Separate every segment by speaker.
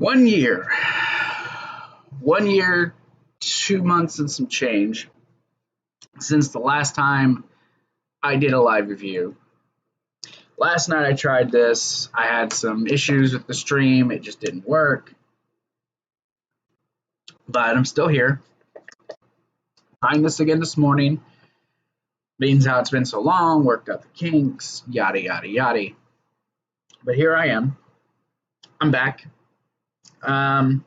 Speaker 1: 1 year. 1 year, 2 months, and some change since the last time I did a live review. Last night I tried this. I had some issues with the stream. It just didn't work. But I'm still here. Trying this again this morning. Means how it's been so long, worked out the kinks, yada, yada, yada. But here I am. I'm back. I'd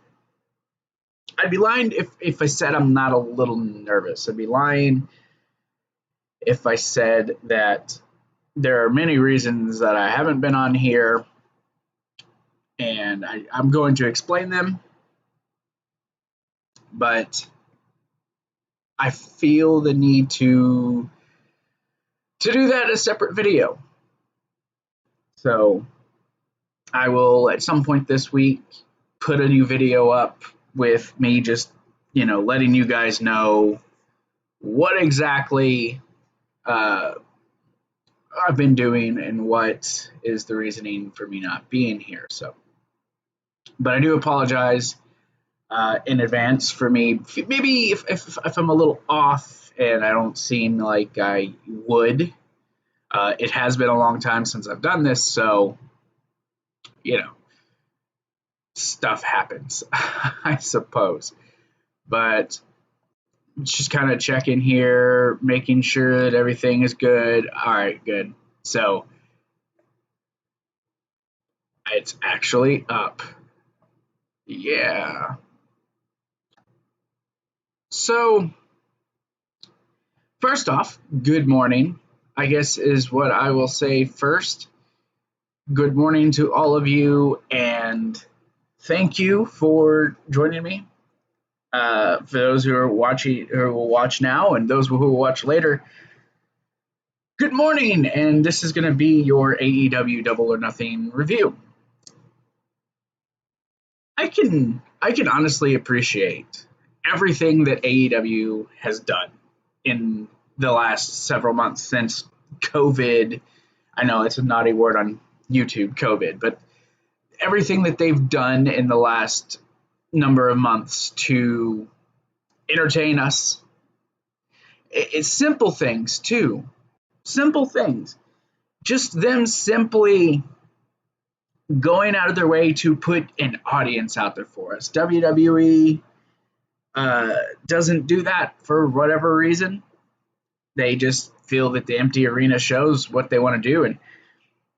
Speaker 1: be lying if I said I'm not a little nervous. I'd be lying if I said that there are many reasons that I haven't been on here, and I'm going to explain them, but I feel the need to do that in a separate video. So I will, at some point this week, put a new video up with me just, letting you guys know what exactly I've been doing and what is the reasoning for me not being here. So, but I do apologize in advance for me. Maybe if I'm a little off and I don't seem like I would. It has been a long time since I've done this, so stuff happens, I suppose. But just kind of checking here, making sure that everything is good. All right, good. So it's actually up. Yeah. So first off, good morning, I guess is what I will say first. Good morning to all of you, and thank you for joining me. For those who are watching, who will watch now, and those who will watch later, good morning, and this is going to be your AEW Double or Nothing review. I can honestly appreciate everything that AEW has done in the last several months since COVID. I know it's a naughty word on YouTube, COVID, but everything that they've done in the last number of months to entertain us. It's simple things too. Simple things. Just them simply going out of their way to put an audience out there for us. WWE doesn't do that for whatever reason. They just feel that the empty arena shows what they want to do. And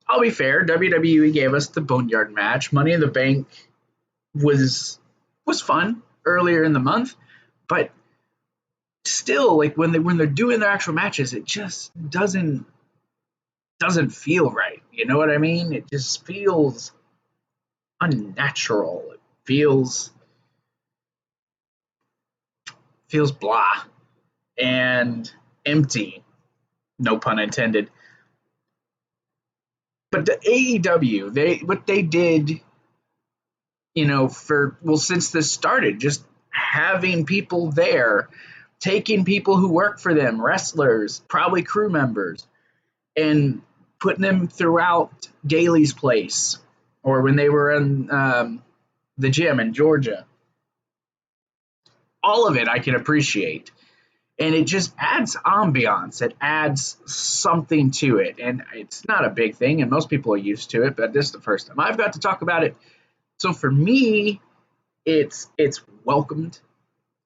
Speaker 1: I'll be fair, WWE gave us the Boneyard match. Money in the Bank was fun earlier in the month, but still, like when they're doing their actual matches, it just doesn't feel right. You know what I mean? It just feels unnatural. It feels blah and empty. No pun intended. But the AEW, what they did, since this started, just having people there, taking people who work for them, wrestlers, probably crew members, and putting them throughout Daly's place, or when they were in the gym in Georgia. All of it I can appreciate. And it just adds ambiance. It adds something to it. And it's not a big thing, and most people are used to it, but this is the first time I've got to talk about it. So for me, it's welcomed,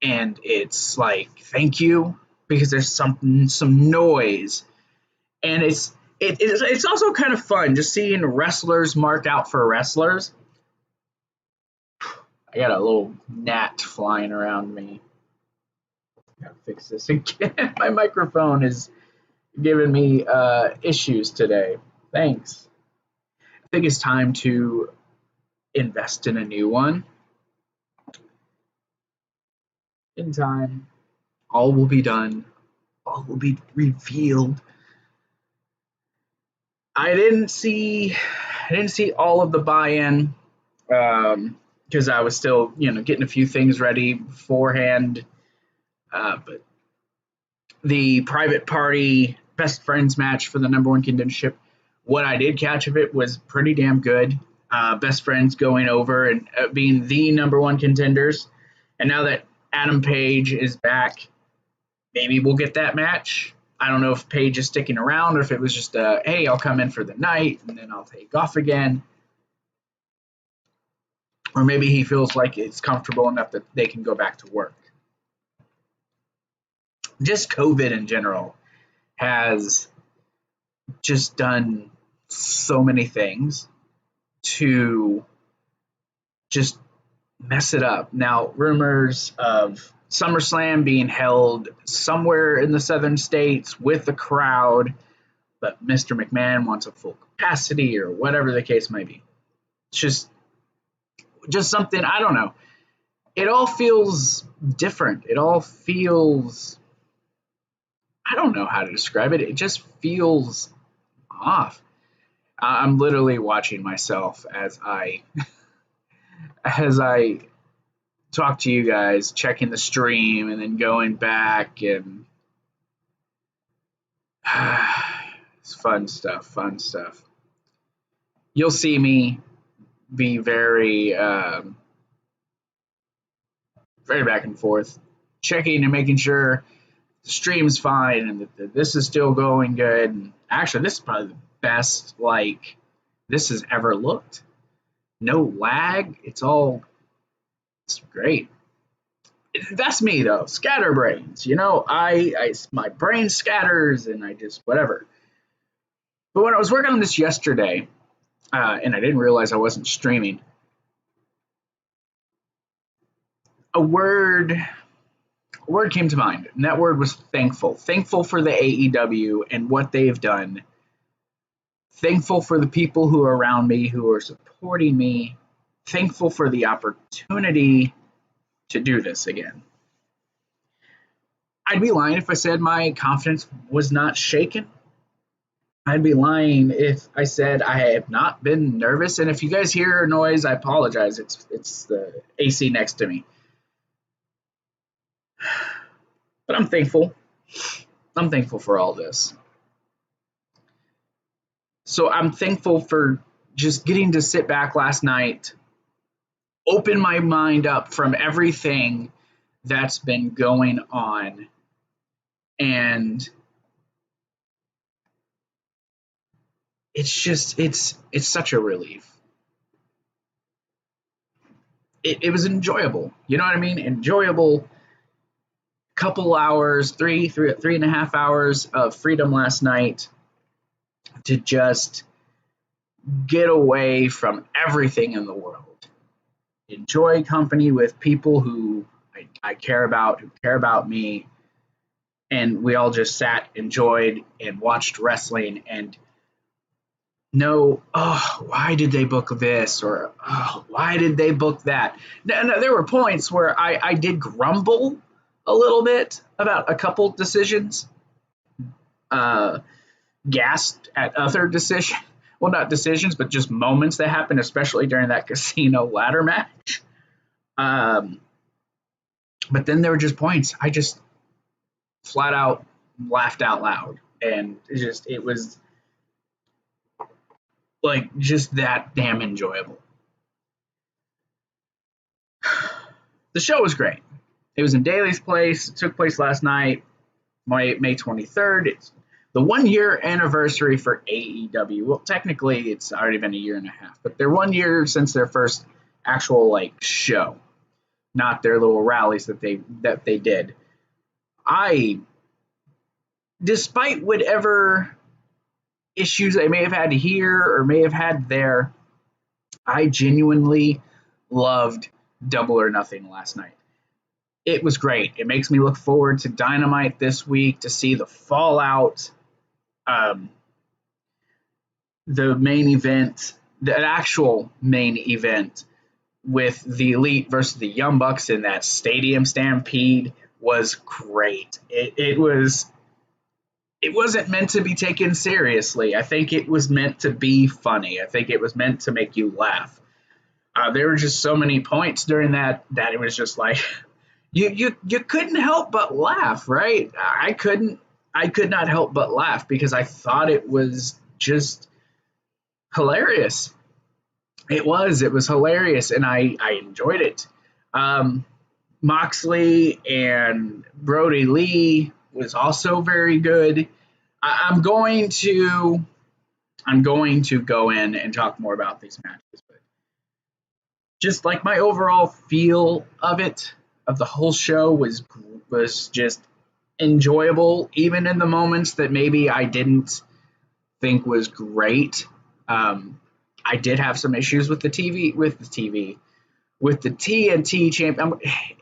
Speaker 1: and it's like, thank you, because there's some noise. And it's also kind of fun just seeing wrestlers mark out for wrestlers. I got a little gnat flying around me. Gotta fix this again. My microphone is giving me issues today. Thanks. I think it's time to invest in a new one. In time, all will be done. All will be revealed. I didn't see all of the buy-in because I was still, getting a few things ready beforehand. But the private party best friends match for the #1 contendership, what I did catch of it was pretty damn good. best friends going over and being the number one contenders. And now that Adam Page is back, maybe we'll get that match. I don't know if Page is sticking around or if it was just hey, I'll come in for the night and then I'll take off again. Or maybe he feels like it's comfortable enough that they can go back to work. Just COVID in general has just done so many things to just mess it up. Now, rumors of SummerSlam being held somewhere in the southern states with a crowd, but Mr. McMahon wants a full capacity or whatever the case may be. It's just something, I don't know. It all feels different. It all feels, I don't know how to describe it. It just feels off. I'm literally watching myself as I talk to you guys, checking the stream and then going back, and it's fun stuff. You'll see me be very back and forth, checking and making sure the stream's fine and that this is still going good. And actually, this is probably the best like this has ever looked. No lag. It's great. That's me though. Scatterbrains. You know, my brain scatters and I just whatever. But when I was working on this yesterday, and I didn't realize I wasn't streaming, a word came to mind, and that word was thankful. Thankful for the AEW and what they've done. Thankful for the people who are around me, who are supporting me. Thankful for the opportunity to do this again. I'd be lying if I said my confidence was not shaken. I'd be lying if I said I have not been nervous. And if you guys hear a noise, I apologize. It's the AC next to me. But I'm thankful. I'm thankful for all this. So I'm thankful for just getting to sit back last night, open my mind up from everything that's been going on, and it's such a relief. It was enjoyable. You know what I mean? Enjoyable couple hours, three and a half hours of freedom last night to just get away from everything in the world. Enjoy company with people who I care about, who care about me. And we all just sat, enjoyed, and watched wrestling and know, oh, why did they book this? Or, oh, why did they book that? No, there were points where I did grumble a little bit about a couple decisions, gasped at other decisions. Well, not decisions, but just moments that happened, especially during that casino ladder match. But then there were just points I just flat out laughed out loud. And it was like just that damn enjoyable. The show was great. It was in Daly's place. It took place last night, May 23rd. It's the 1 year anniversary for AEW. Well, technically, it's already been a year and a half, but they're 1 year since their first actual show, not their little rallies that they did. Despite whatever issues they may have had here or may have had there, I genuinely loved Double or Nothing last night. It was great. It makes me look forward to Dynamite this week to see the fallout, the main event, the actual main event with the Elite versus the Young Bucks in that stadium stampede was great. It wasn't meant to be taken seriously. I think it was meant to be funny. I think it was meant to make you laugh. There were just so many points during that it was just like you couldn't help but laugh, right? I could not help but laugh because I thought it was just hilarious. It was hilarious, and I enjoyed it. Moxley and Brodie Lee was also very good. I'm going to go in and talk more about these matches, but just like my overall feel of it, of the whole show was just enjoyable, even in the moments that maybe I didn't think was great. I did have some issues with the TV, with the TNT champ.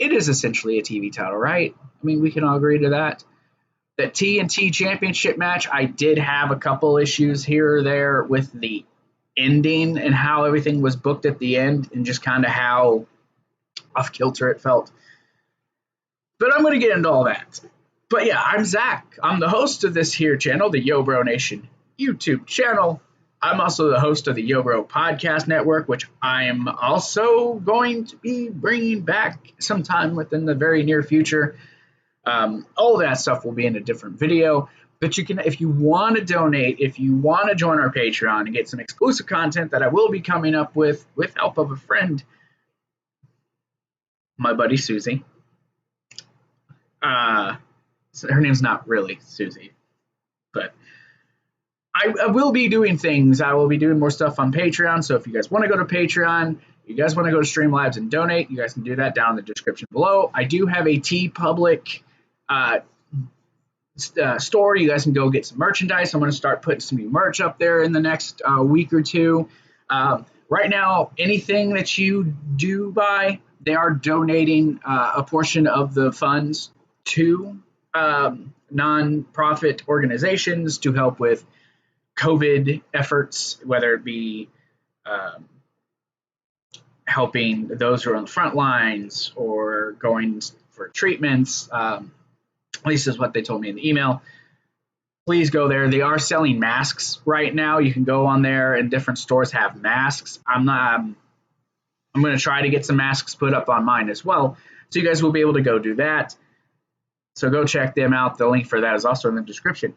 Speaker 1: It is essentially a TV title, right? I mean, we can all agree to that. The TNT Championship match, I did have a couple issues here or there with the ending and how everything was booked at the end and just kind of how off kilter it felt. But I'm going to get into all that. But yeah, I'm Zach. I'm the host of this here channel, the Yo Bro Nation YouTube channel. I'm also the host of the Yo Bro Podcast Network, which I am also going to be bringing back sometime within the very near future. All of that stuff will be in a different video. But you can, if you want to donate, if you want to join our Patreon and get some exclusive content that I will be coming up with help of a friend, my buddy Susie. So her name's not really Susie, but I will be doing things. I will be doing more stuff on Patreon. So if you guys want to go to Patreon, you guys want to go to StreamLabs and donate, you guys can do that down in the description below. I do have a TeePublic store. You guys can go get some merchandise. I'm going to start putting some new merch up there in the next week or two. Right now, anything that you do buy, they are donating a portion of the funds to non-profit organizations to help with COVID efforts, whether it be helping those who are on the front lines or going for treatments. At least is what they told me in the email. Please go there. They are selling masks right now. You can go on there, and different stores have masks. I'm going to try to get some masks put up on mine as well, so you guys will be able to go do that. So go check them out. The link for that is also in the description.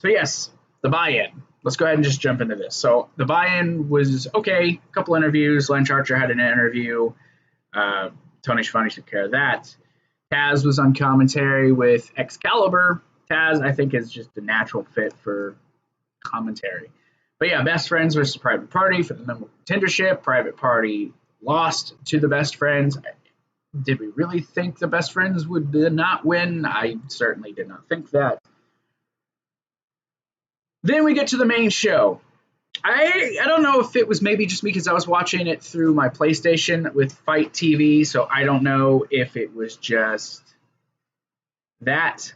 Speaker 1: So yes, the buy-in. Let's go ahead and just jump into this. So the buy-in was okay. A couple interviews. Lance Archer had an interview. Tony Schiavone took care of that. Taz was on commentary with Excalibur. Taz, I think, is just a natural fit for commentary. But yeah, Best Friends versus Private Party for the number one contendership. Private Party lost to the Best Friends. Did we really think the Best Friends would not win? I certainly did not think that. Then we get to the main show. I don't know if it was maybe just because I was watching it through my PlayStation with Fight TV, so I don't know if it was just that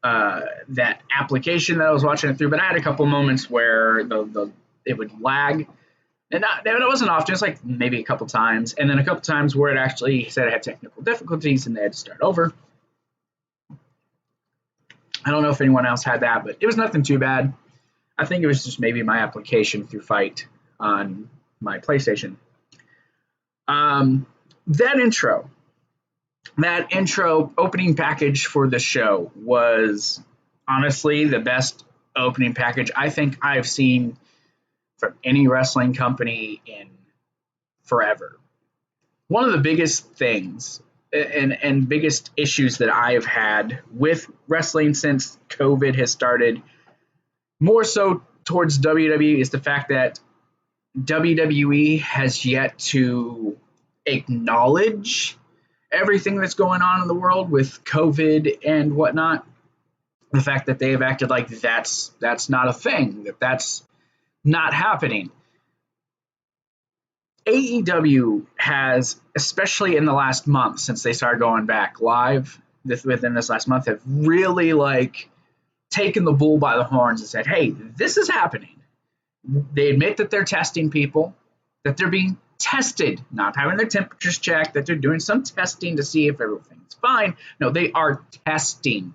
Speaker 1: that application that I was watching it through, but I had a couple moments where it would lag. And it wasn't often, it's like maybe a couple times, and then a couple times where it actually said it had technical difficulties and they had to start over. I don't know if anyone else had that, but it was nothing too bad. I think it was just maybe my application through Fight on my PlayStation. That intro opening package for the show was honestly the best opening package I think I've seen from any wrestling company in forever. One of the biggest things and biggest issues that I've had with wrestling since COVID has started, more so towards WWE, is the fact that WWE has yet to acknowledge everything that's going on in the world with COVID and whatnot. The fact that they have acted like that's not a thing, that's not happening. AEW has, especially in the last month since they started going back live within this last month, have really taken the bull by the horns and said, hey, this is happening. They admit that they're testing people, that they're being tested, not having their temperatures checked, that they're doing some testing to see if everything's fine. No, they are testing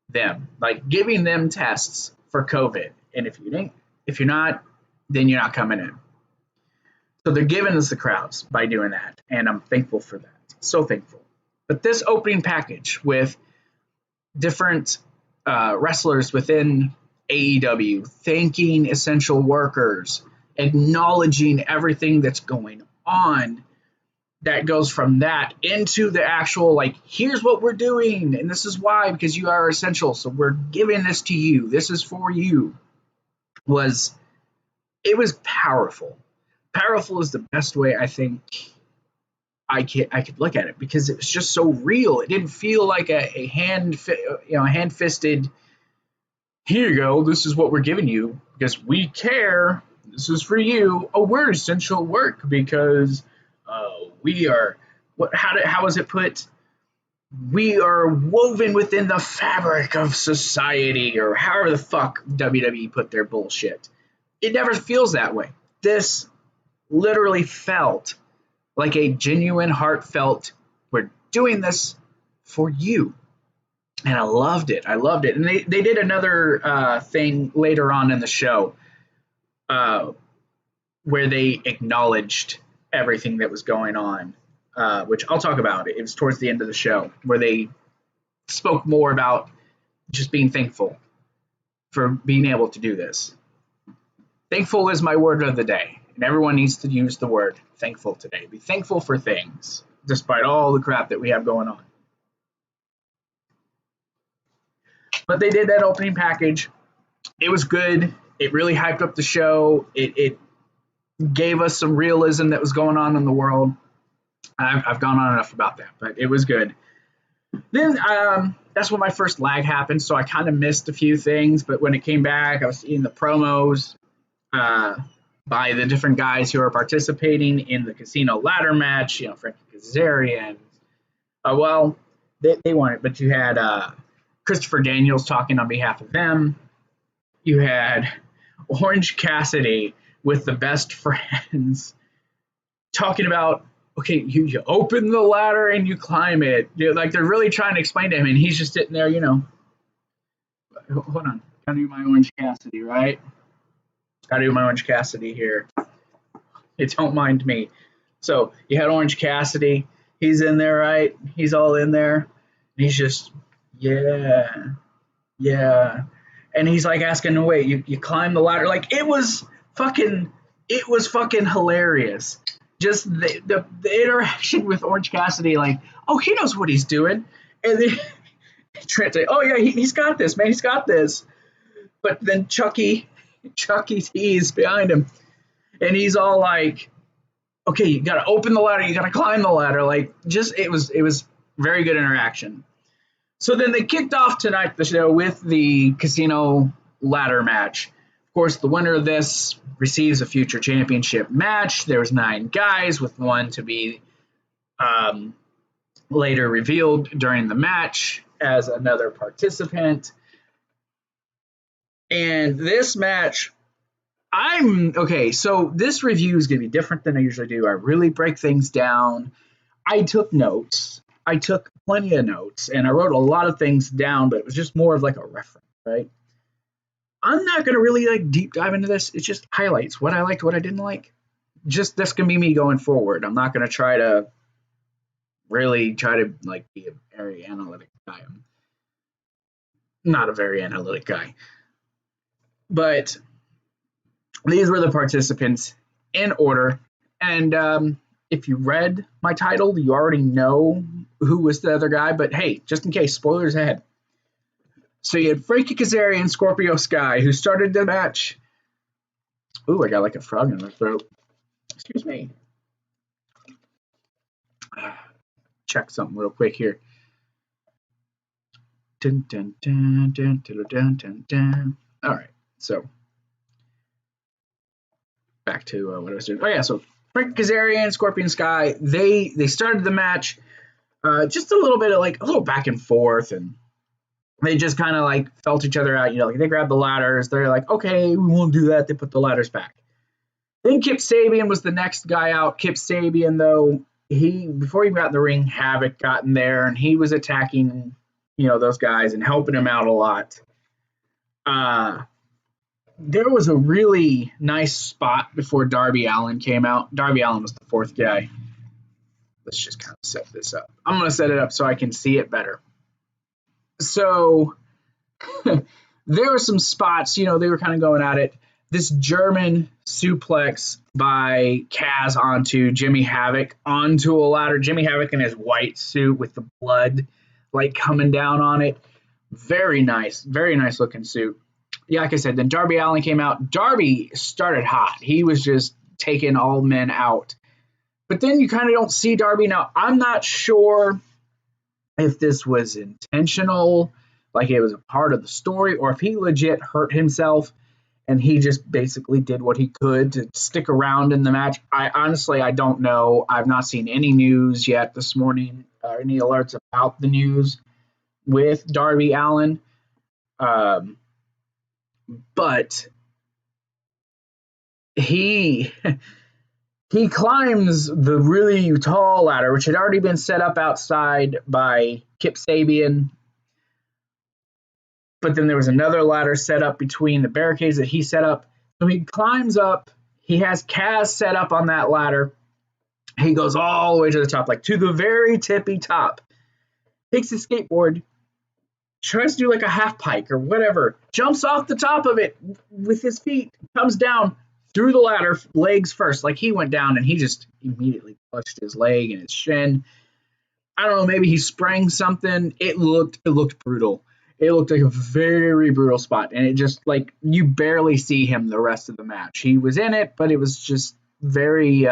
Speaker 1: them, giving them tests for COVID. And if you're not, then you're not coming in. So they're giving us the crowds by doing that, and I'm thankful for that. So thankful. But this opening package with different wrestlers within AEW thanking essential workers acknowledging everything that's going on, that goes from that into the actual, like, here's what we're doing, and this is why, because you are essential, so we're giving this to you. This is for you. It was powerful. Powerful is the best way I think I could look at it, because it was just so real. It didn't feel like a hand-fisted, here you go, this is what we're giving you because we care. This is for you. Oh, we're essential work because we are, how was it put? We are woven within the fabric of society, or however the fuck WWE put their bullshit. It never feels that way. This literally felt like a genuine, heartfelt, we're doing this for you. And I loved it. And they did another thing later on in the show where they acknowledged everything that was going on, which I'll talk about. It was towards the end of the show where they spoke more about just being thankful for being able to do this. Thankful is my word of the day, and everyone needs to use the word thankful today. Be thankful for things, despite all the crap that we have going on. But they did that opening package. It was good. It really hyped up the show. It gave us some realism that was going on in the world. I've gone on enough about that, but it was good. Then that's when my first lag happened, so I kind of missed a few things. But when it came back, I was seeing the promos by the different guys who are participating in the casino ladder match. You know, Frankie Kazarian. Well, they won it, but you had Christopher Daniels talking on behalf of them. You had Orange Cassidy with the best friends talking about, okay, you open the ladder and you climb it. Like, they're really trying to explain to him, and he's just sitting there, you know. Hold on. Gotta do my Orange Cassidy, right? Gotta do my Orange Cassidy here. Hey, don't mind me. So you had Orange Cassidy. He's in there, right? He's all in there. And he's just, yeah. And he's like asking, no, wait, you climb the ladder. Like, it was fucking hilarious. Just the interaction with Orange Cassidy, like, oh, he knows what he's doing. And then Trent say, oh yeah, he's got this, man, he's got this. But then Chucky T is behind him, and he's all like, okay, you gotta open the ladder, you gotta climb the ladder. Like, just it was very good interaction. So then they kicked off tonight the show with the casino ladder match. Of course, the winner of this receives a future championship match. There was 9 guys, with one to be later revealed during the match as another participant. And this match, so this review is going to be different than I usually do. I really break things down. I took notes. I took plenty of notes, and I wrote a lot of things down, but it was just more of like a reference, right? I'm not going to really like deep dive into this. It's just highlights, what I liked, what I didn't like. Just that's going to be me going forward. I'm not going to try to like be a very analytic guy. I'm not a very analytic guy. But these were the participants in order. And if you read my title, you already know who was the other guy. But hey, just in case, spoilers ahead. So you had Frankie Kazarian, Scorpio Sky, who started the match. Ooh, I got like a frog in my throat. Excuse me. Check something real quick here. Dun, dun, dun, dun, dun, dun, dun, dun. All right, so back to what I was doing. Oh yeah, so Frankie Kazarian, Scorpion Sky, they started the match just a little bit of like a little back and forth, and they just kind of like felt each other out. You know, like they grabbed the ladders. They're like, okay, we won't do that. They put the ladders back. Then Kip Sabian was the next guy out. Kip Sabian, though, before he got in the ring, Havoc got in there, and he was attacking, you know, those guys and helping him out a lot. There was a really nice spot before Darby Allen came out. Darby Allen was the 4th guy. Let's just kind of set this up. I'm going to set it up so I can see it better. So there were some spots, you know, they were kind of going at it. this German suplex by Kaz onto Jimmy Havoc onto a ladder. Jimmy Havoc in his white suit with the blood like coming down on it. Very nice looking suit. Yeah, like I said, then Darby Allen came out. Darby started hot. He was just taking all men out. But then you kind of don't see Darby. Now, I'm not sure if this was intentional, like it was a part of the story, or if he legit hurt himself and he just basically did what he could to stick around in the match. I don't know. I've not seen any news yet this morning, or any alerts about the news with Darby Allen. But he climbs the really tall ladder, which had already been set up outside by Kip Sabian. But then there was another ladder set up between the barricades that he set up. So he climbs up. He has Kaz set up on that ladder. He goes all the way to the top, like to the very tippy top. Takes his skateboard, tries to do like a half pike or whatever, jumps off the top of it with his feet, comes down through the ladder, legs first. Like he went down and he just immediately touched his leg and his shin. I don't know, maybe he sprang something. It looked brutal. It looked like a very brutal spot, and it just, like, you barely see him the rest of the match. He was in it, but it was just very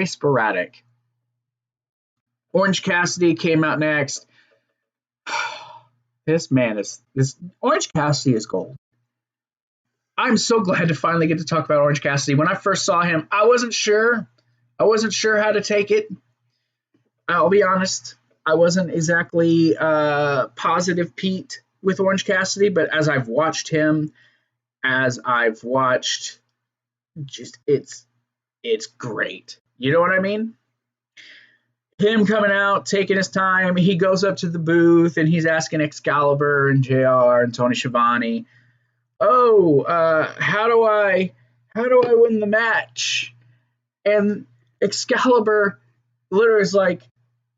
Speaker 1: sporadic. Orange Cassidy came out next. This Orange Cassidy is gold. I'm so glad to finally get to talk about Orange Cassidy. When I first saw him, I wasn't sure how to take it. I'll be honest. I wasn't exactly positive Pete with Orange Cassidy, but as I've watched him, it's great. You know what I mean? Him coming out, taking his time, he goes up to the booth and he's asking Excalibur and JR and Tony Schiavone, how do I win the match? And Excalibur literally is like,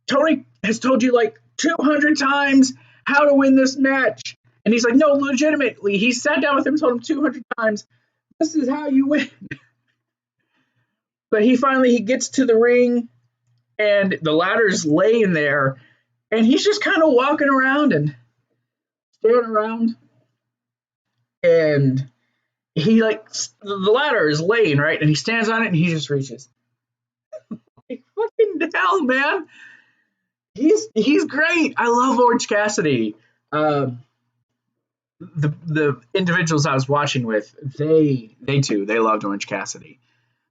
Speaker 1: Tony has told you like 200 times how to win this match. And he's like, no, legitimately. He sat down with him and told him 200 times, this is how you win. But he gets to the ring and the ladder's laying there. And he's just kind of walking around and staring around. And he the ladder is laying, right? And he stands on it and he just reaches. Like, fucking hell, man. He's great. I love Orange Cassidy. The individuals I was watching with, they loved Orange Cassidy.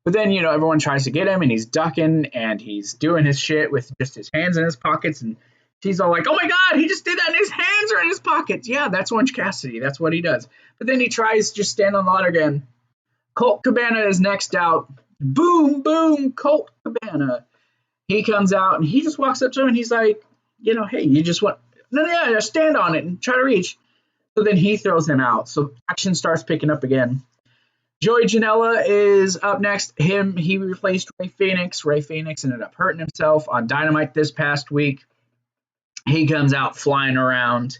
Speaker 1: But then, everyone tries to get him and he's ducking and he's doing his shit with just his hands in his pockets, and she's all like, oh my God, he just did that and his hands are in his pockets. Yeah, that's Orange Cassidy. That's what he does. But then he tries just stand on the ladder again. Colt Cabana is next out. Boom, boom, Colt Cabana. He comes out and he just walks up to him and he's like, hey, you just want, no, stand on it and try to reach. So then he throws him out. So action starts picking up again. Joey Janela is up next. He replaced Ray Phoenix. Ray Phoenix ended up hurting himself on Dynamite this past week. He comes out flying around.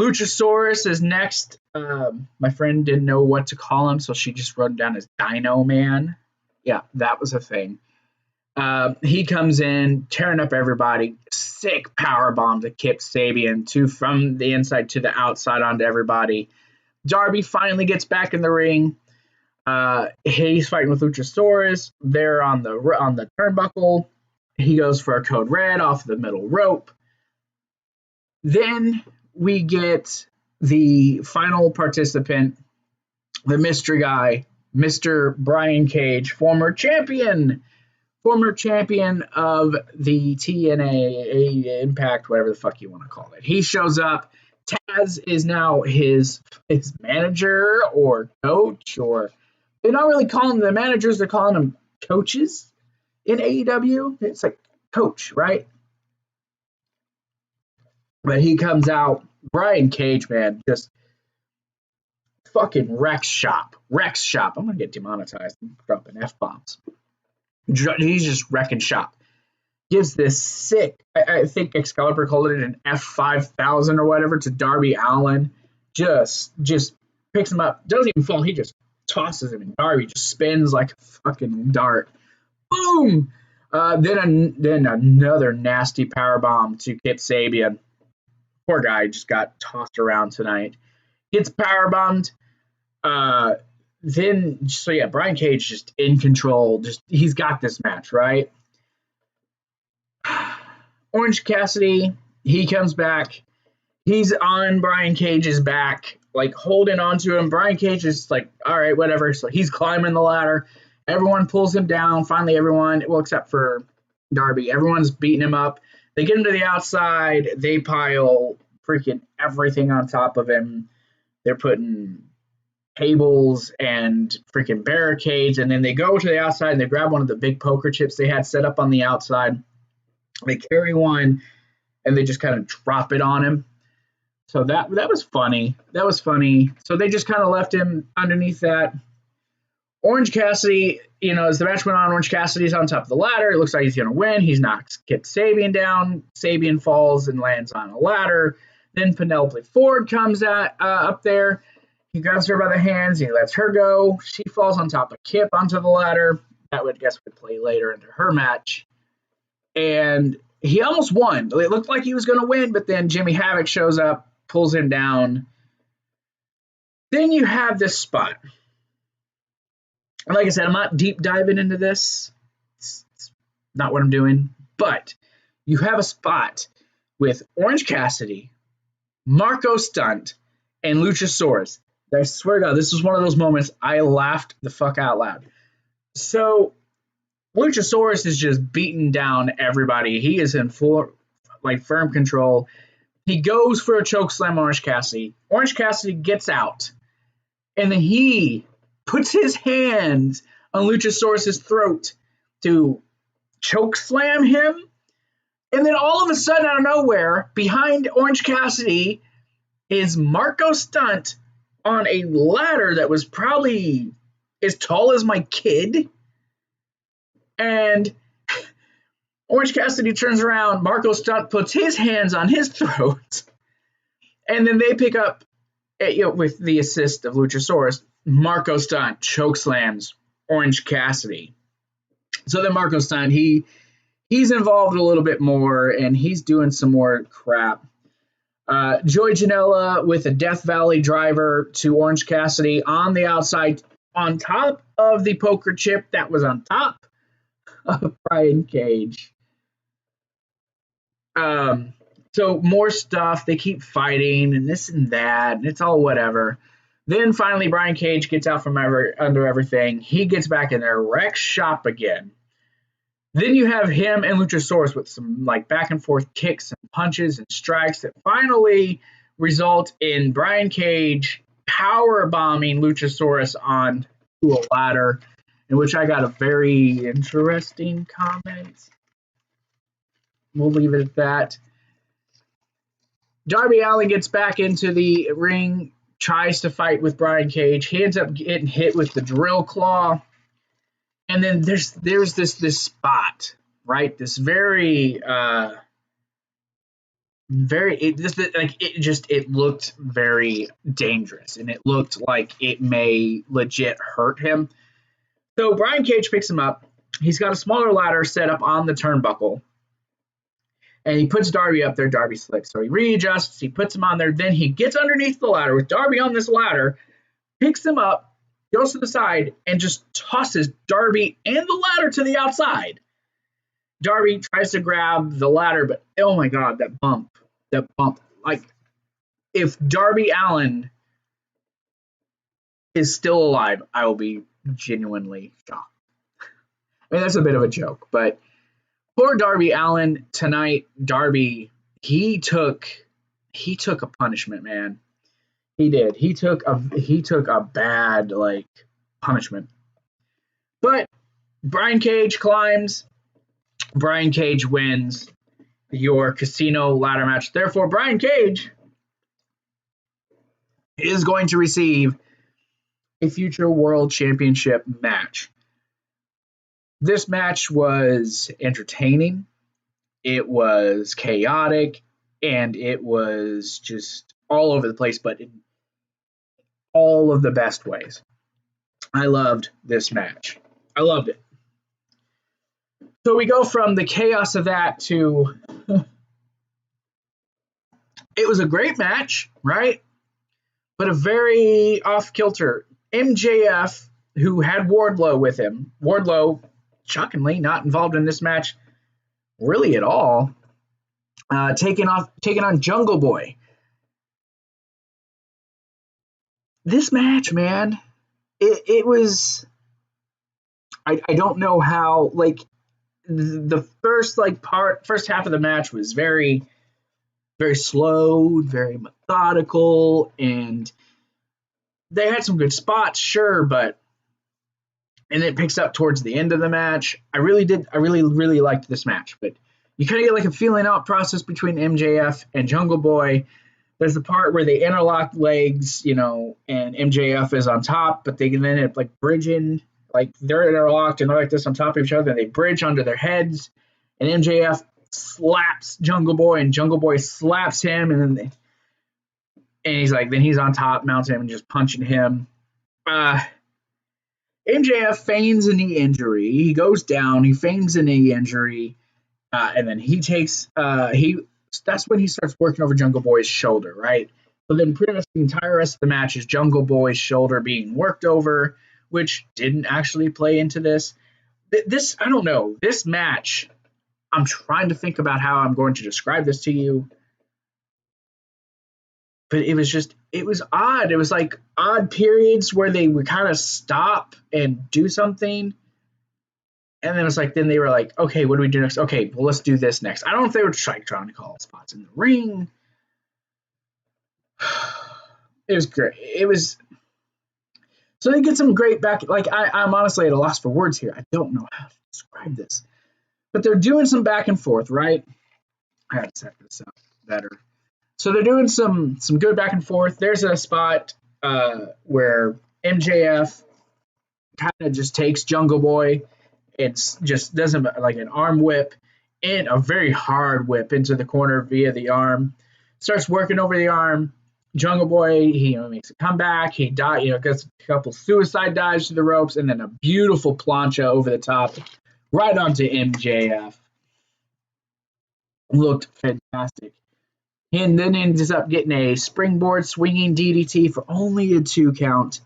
Speaker 1: Luchasaurus is next. My friend didn't know what to call him, so she just wrote him down as Dino Man. Yeah, that was a thing. He comes in, tearing up everybody. Sick power bomb to Kip Sabian, from the inside to the outside onto everybody. Darby finally gets back in the ring. He's fighting with Luchasaurus. They're on the turnbuckle. He goes for a code red off the middle rope. Then we get the final participant, the mystery guy, Mr. Brian Cage, former champion of the TNA Impact, whatever the fuck you want to call it. He shows up. Taz is now his manager or coach, or they're not really calling them managers, they're calling them coaches in AEW. It's like coach, right? But he comes out, Brian Cage, man, just fucking Rex Shop. I'm gonna get demonetized and dropping F-bombs. He's just wrecking shop. Gives this sick, I think Excalibur called it an F5000 or whatever, to Darby Allen. Just picks him up, doesn't even fall. He just tosses him, and Darby just spins like a fucking dart. Boom! Then another nasty powerbomb to Kip Sabian. Poor guy just got tossed around tonight. Gets powerbombed. Brian Cage just in control. He's got this match, right? Orange Cassidy, he comes back. He's on Brian Cage's back, like holding onto him. Brian Cage is like, all right, whatever. So he's climbing the ladder. Everyone pulls him down. Finally, everyone, well, except for Darby, everyone's beating him up. They get him to the outside. They pile freaking everything on top of him. They're putting tables and freaking barricades, and then they go to the outside and they grab one of the big poker chips they had set up on the outside. They carry one and they just kind of drop it on him. So that was funny. That was funny. So they just kind of left him underneath that. Orange Cassidy, as the match went on, Orange Cassidy's on top of the ladder. It looks like he's going to win. He's knocks Kip Sabian down. Sabian falls and lands on a ladder. Then Penelope Ford comes up there. He grabs her by the hands. He lets her go. She falls on top of Kip onto the ladder. That would play later into her match. And he almost won. It looked like he was going to win, but then Jimmy Havoc shows up, pulls him down. Then you have this spot. And like I said, I'm not deep diving into this. It's not what I'm doing. But you have a spot with Orange Cassidy, Marco Stunt, and Luchasaurus. I swear to God, this was one of those moments I laughed the fuck out loud. So Luchasaurus is just beating down everybody. He is in full, firm control. He goes for a chokeslam on Orange Cassidy. Orange Cassidy gets out, and then he puts his hands on Luchasaurus' throat to chokeslam him. And then all of a sudden, out of nowhere, behind Orange Cassidy is Marco Stunt on a ladder that was probably as tall as my kid. And Orange Cassidy turns around. Marco Stunt puts his hands on his throat. And then they pick up, with the assist of Luchasaurus, Marco Stunt chokeslams Orange Cassidy. So then Marco Stunt, he's involved a little bit more, and he's doing some more crap. Joey Janela with a Death Valley driver to Orange Cassidy on the outside, on top of the poker chip that was on top of Brian Cage. So more stuff. They keep fighting and this and that, and it's all whatever. Then finally Brian Cage gets out from under everything. He gets back in there, wrecks shop again. Then you have him and Luchasaurus with some back and forth kicks and punches and strikes that finally result in Brian Cage power bombing Luchasaurus onto a ladder, in which I got a very interesting comment. We'll leave it at that. Darby Allen gets back into the ring, tries to fight with Brian Cage. He ends up getting hit with the drill claw. And then there's this spot, right? This it looked very dangerous, and it looked like it may legit hurt him. So Brian Cage picks him up. He's got a smaller ladder set up on the turnbuckle, and he puts Darby up there. Darby slips, so he readjusts. He puts him on there. Then he gets underneath the ladder with Darby on this ladder, picks him up, goes to the side, and just tosses Darby and the ladder to the outside. Darby tries to grab the ladder, but oh my God, that bump. If Darby Allen is still alive, I will be genuinely shocked. I mean, that's a bit of a joke, but poor Darby Allen tonight. Darby, he took a punishment, man. He did. He took a bad punishment. But Brian Cage climbs. Brian Cage wins your casino ladder match. Therefore, Brian Cage is going to receive a future world championship match. This match was entertaining. It was chaotic, and it was just all over the place, but all of the best ways. I loved this match. I loved it. So we go from the chaos of that to it was a great match, right? But a very off-kilter. MJF, who had Wardlow with him, Wardlow, shockingly, not involved in this match really at all, taking on Jungle Boy. This match, man, it was, I don't know how, like, the first half of the match was very, very slow, very methodical, and they had some good spots, sure, but and it picks up towards the end of the match. I really liked this match, but you kind of get like a feeling out process between MJF and Jungle Boy. There's the part where they interlock legs, you know, and MJF is on top, but they can then end up like bridging, like they're interlocked and they're like this on top of each other, and they bridge under their heads, and MJF slaps Jungle Boy, and Jungle Boy slaps him, and he's like, then he's on top, mounts him, and just punching him. MJF feigns a knee injury. He goes down. He feigns a knee injury, and then he takes that's when he starts working over Jungle Boy's shoulder, right? So then pretty much the entire rest of the match is Jungle Boy's shoulder being worked over, which didn't actually play into this. This, I don't know. This match, I'm trying to think about how I'm going to describe this to you. But it was odd. It was like odd periods where they would kind of stop and do something. And then it's like, then they were like, okay, what do we do next? Okay, well, let's do this next. I don't know if they were trying to call spots in the ring. It was great. So they get some great back. Like, I'm honestly at a loss for words here. I don't know how to describe this. But they're doing some back and forth, right? I got to set this up better. So they're doing some good back and forth. There's a spot where MJF kind of just takes Jungle Boy. It's just does him like an arm whip and a very hard whip into the corner via the arm. Starts working over the arm. Jungle Boy, he makes a comeback. He gets a couple suicide dives to the ropes, and then a beautiful plancha over the top, right onto MJF. Looked fantastic. And then ends up getting a springboard swinging DDT for only a 2 count.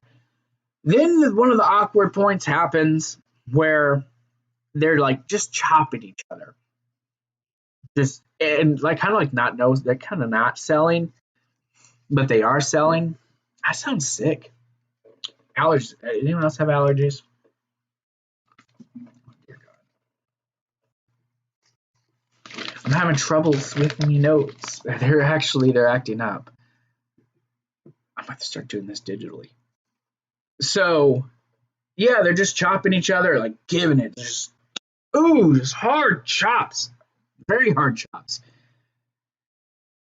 Speaker 1: Then one of the awkward points happens where they're like just chopping each other. Just and like kind of like they're kind of not selling, but they are selling. That sounds sick. Allergies. Anyone else have allergies? I'm having trouble with me notes. They're acting up. I'm about to start doing this digitally. So, yeah, they're just chopping each other, like giving it just hard chops. Very hard chops.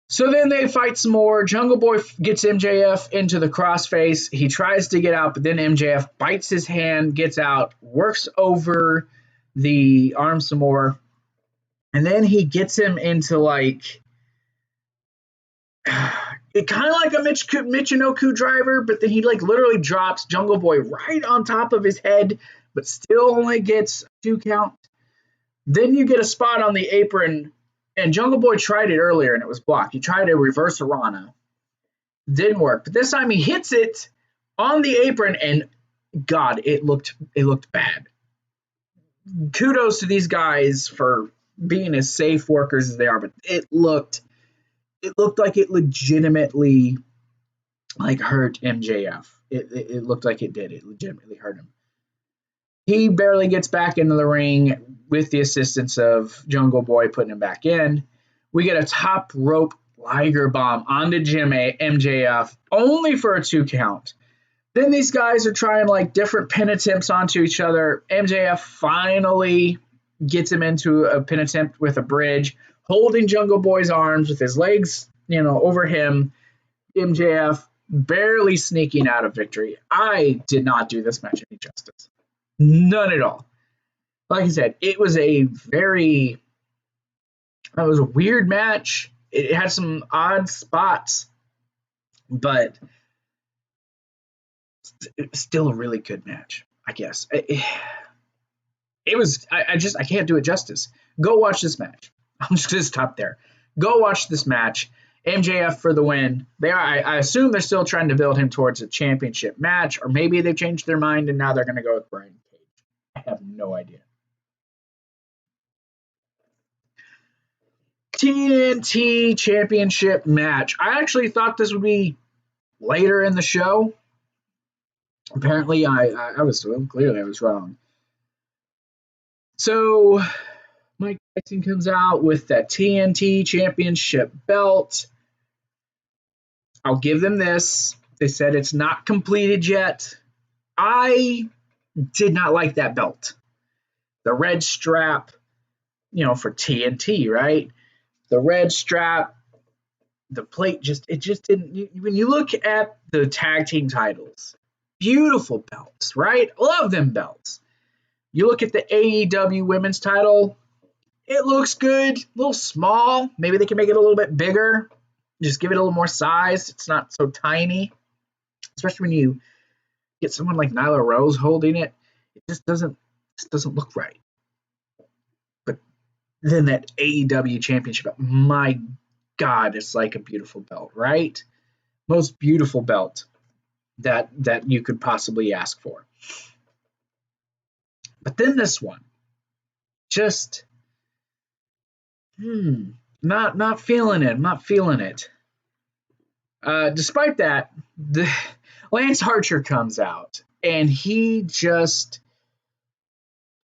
Speaker 1: So then they fight some more. Jungle Boy gets MJF into the crossface. He tries to get out, but then MJF bites his hand, gets out, works over the arm some more. And then he gets him into like it kind of like a Michinoku driver, but then he like literally drops Jungle Boy right on top of his head, but still only gets a 2 count. Then you get a spot on the apron, and Jungle Boy tried it earlier and it was blocked. He tried a reverse Arana. Didn't work. But this time he hits it on the apron, and God, it looked bad. Kudos to these guys for being as safe workers as they are, but it looked like it legitimately like hurt MJF. It looked like it did. It legitimately hurt him. He barely gets back into the ring with the assistance of Jungle Boy putting him back in. We get a top rope Liger bomb onto MJF only for a 2 count. Then these guys are trying like different pin attempts onto each other. MJF finally gets him into a pin attempt with a bridge, holding Jungle Boy's arms with his legs, over him. MJF barely sneaking out of victory. I did not do this match any justice. None at all. Like I said, it was a weird match. It had some odd spots, but It was still a really good match, I guess. It was, I can't do it justice. Go watch this match. I'm just going to stop there. Go watch this match. MJF for the win. I assume they're still trying to build him towards a championship match, or maybe they've changed their mind and now they're going to go with Brian Cage. I have no idea. Tnt Championship Match. I actually thought this would be later in the show. Apparently, I was clearly I was wrong. So Mike Tyson comes out with that TNT Championship belt. I'll give them this. They said it's not completed yet. I did not like that belt. The red strap, for TNT, right? The red strap, the plate it just didn't. When you look at the tag team titles, beautiful belts, right? Love them belts. You look at the AEW women's title, it looks good, a little small. Maybe they can make it a little bit bigger. Just give it a little more size. It's not so tiny, especially when you get someone like Nyla Rose holding it. It just doesn't look right. But then that AEW championship belt, my God, it's like a beautiful belt, right? Most beautiful belt that you could possibly ask for. But then this one, just not feeling it. I'm not feeling it. Despite that, Lance Archer comes out and he just,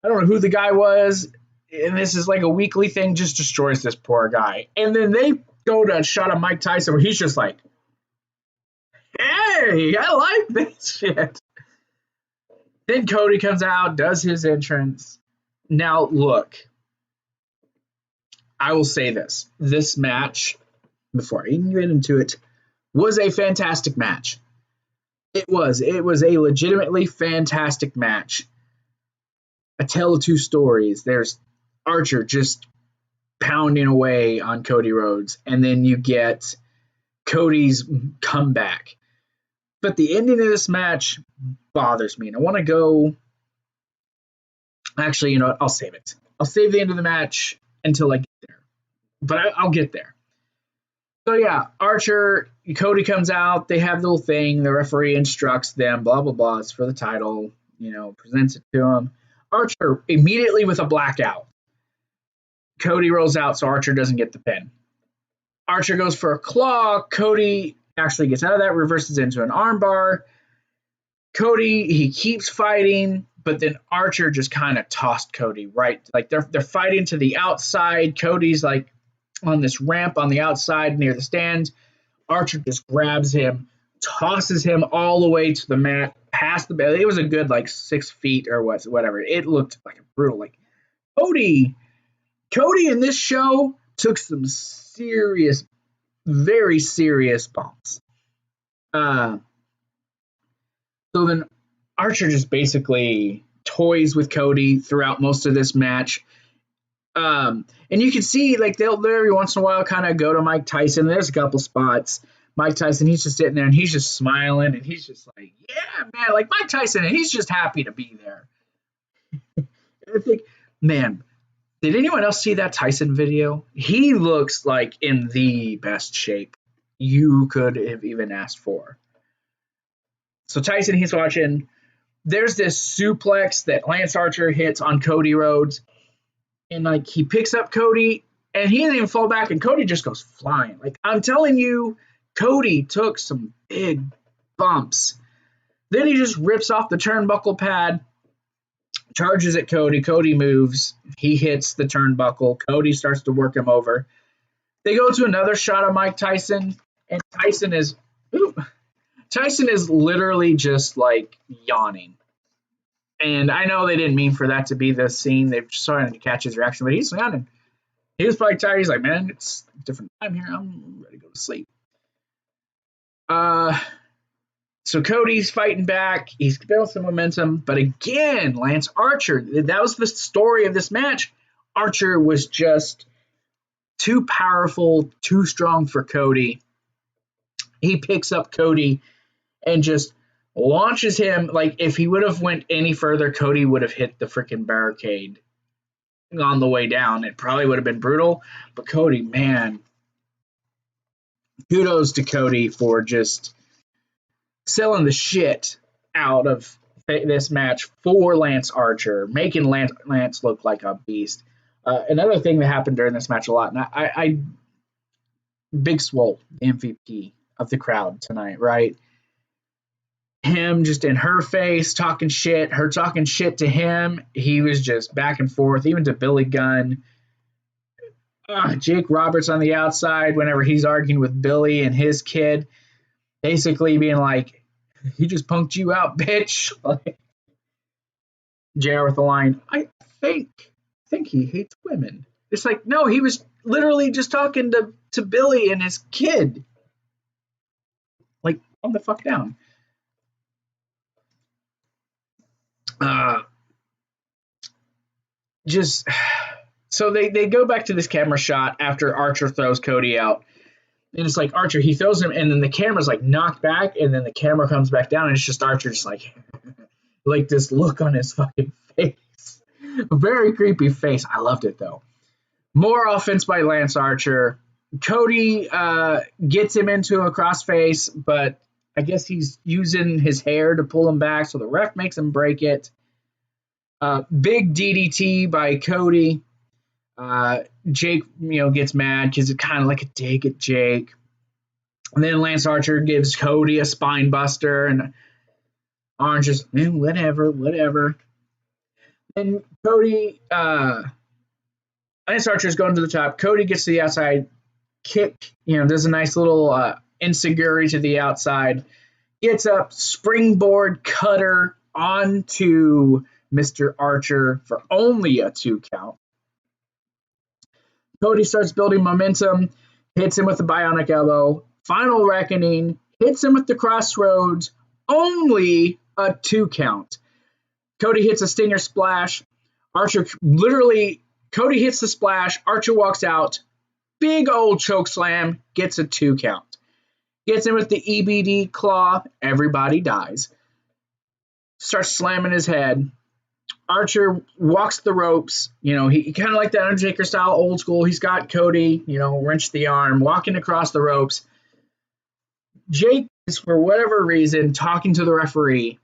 Speaker 1: I don't know who the guy was, and this is like a weekly thing, just destroys this poor guy. And then they go to a shot of Mike Tyson where he's just like, hey, I like this shit. Then Cody comes out, does his entrance. Now, look, I will say this. This match, before I even get into it, was a fantastic match. It was a legitimately fantastic match. A tale of two stories. There's Archer just pounding away on Cody Rhodes, and then you get Cody's comeback. But the ending of this match bothers me, and I want to go. Actually, you know what? I'll save it. I'll save the end of the match until I get there. But I'll get there. So yeah, Archer, Cody comes out. They have the little thing. The referee instructs them. Blah blah blah. It's for the title. Presents it to him. Archer immediately with a blackout. Cody rolls out, so Archer doesn't get the pin. Archer goes for a claw. Cody actually gets out of that, reverses into an armbar. Cody, he keeps fighting, but then Archer just kind of tossed Cody right. Like they're fighting to the outside. Cody's like on this ramp on the outside near the stands. Archer just grabs him, tosses him all the way to the mat, past the bed. It was a good 6 feet or whatever. It looked like a brutal. Cody in this show took some serious, very serious bumps. So then Archer just basically toys with Cody throughout most of this match. And you can see they'll every once in a while kind of go to Mike Tyson. There's a couple spots. Mike Tyson, he's just sitting there and he's just smiling and he's just like, yeah, man, like Mike Tyson, and he's just happy to be there. I think, man, did anyone else see that Tyson video? He looks like in the best shape you could have even asked for. So Tyson, he's watching. There's this suplex that Lance Archer hits on Cody Rhodes. And he picks up Cody and he doesn't even fall back and Cody just goes flying. I'm telling you, Cody took some big bumps. Then he just rips off the turnbuckle pad, charges at Cody. Cody moves. He hits the turnbuckle. Cody starts to work him over. They go to another shot of Mike Tyson, and Tyson is literally just yawning. And I know they didn't mean for that to be the scene. They just started to catch his reaction, but he's yawning. He was probably tired. He's like, man, it's a different time here. I'm ready to go to sleep. So Cody's fighting back. He's building some momentum. But again, Lance Archer, that was the story of this match. Archer was just too powerful, too strong for Cody. He picks up Cody and just launches him. Like, if he would have went any further, Cody would have hit the freaking barricade on the way down. It probably would have been brutal. But Cody, man, kudos to Cody for just selling the shit out of this match for Lance Archer, making Lance look like a beast. Another thing that happened during this match a lot, and I Big Swole, MVP of the crowd tonight, right? Him just in her face, talking shit, her talking shit to him. He was just back and forth, even to Billy Gunn. Jake Roberts on the outside, whenever he's arguing with Billy and his kid, basically being like, he just punked you out, bitch. Like, JR with the line, I think he hates women. It's like, no, he was literally just talking to Billy and his kid. Like, calm the fuck down. So they go back to this camera shot after Archer throws Cody out. And it's like Archer, he throws him, and then the camera's like knocked back, and then the camera comes back down, and it's just Archer just like this look on his fucking face. A very creepy face. I loved it, though. More offense by Lance Archer. Cody gets him into a crossface, but I guess he's using his hair to pull him back, so the ref makes him break it. Big DDT by Cody. Jake, gets mad because it's kind of like a dig at Jake. And then Lance Archer gives Cody a spine buster, and Orange just, whatever. And Cody, Lance Archer's going to the top. Cody gets to the outside, kick, does a nice little enziguri to the outside, gets up, springboard cutter onto Mr. Archer for only a 2 count. Cody starts building momentum, hits him with the bionic elbow. Final reckoning, hits him with the crossroads, only a 2 count. Cody hits a stinger splash. Cody hits the splash. Archer walks out. Big old choke slam, gets a 2 count. Gets him with the EBD claw. Everybody dies. Starts slamming his head. Archer walks the ropes. He kind of like that Undertaker style, old school. He's got Cody, wrench the arm, walking across the ropes. Jake is, for whatever reason, talking to the referee.